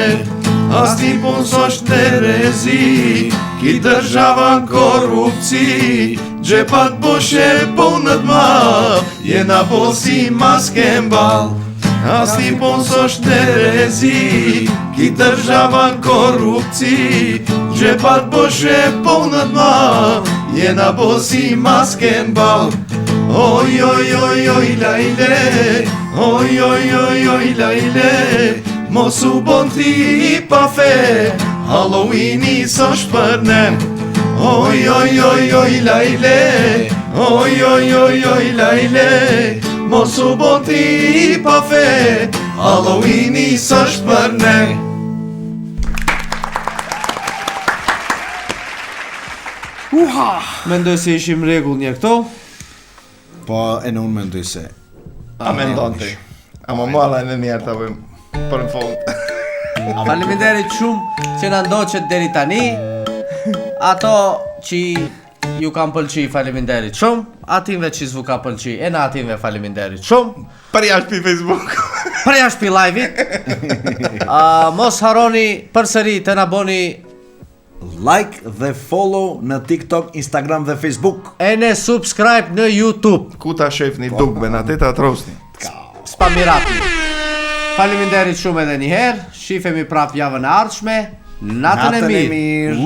As ti pun s'osht nerezi, ki država korupci, gjepat boshe punët ma, jena bo si maske mbal. As ti pun s'osht nerezi, ki država korupci, gjepat boshe punët ma, jena bo si maske mbal. Oj, oj, oj, oj, lajle, oj, oj, oj, oj, lajle, mos u bon ti I pa fe, Halloweeni s'osht për ne. Oj, oj, oj, oj, lajle, oj, oj, oj, oj, lajle, mos u bon ti I pa fe, Halloweeni s'osht për ne. Mendoj se ishim rregull një këto. Po e në unë mendoj se. A me ndonë ti. A më mala në njerë të bëjmë për në fond. Faleminderit shumë që na ndoqët deri tani. Ato që ju kam pëlqy faleminderit shumë. Atinve që s'vu ka pëlqy e na atinve faleminderit shumë. Për jashtë pi Facebook. Për jashtë pi live-it. Mos haroni përsëri të na boni Like dhe follow në TikTok, Instagram dhe Facebook. e ne subscribe në YouTube. Ku ta shefni dugme në ateta trosni. Spamirati. Faleminderit shumë edhe një herë. Shifemi prap javën e ardhshme. Natën e mirë.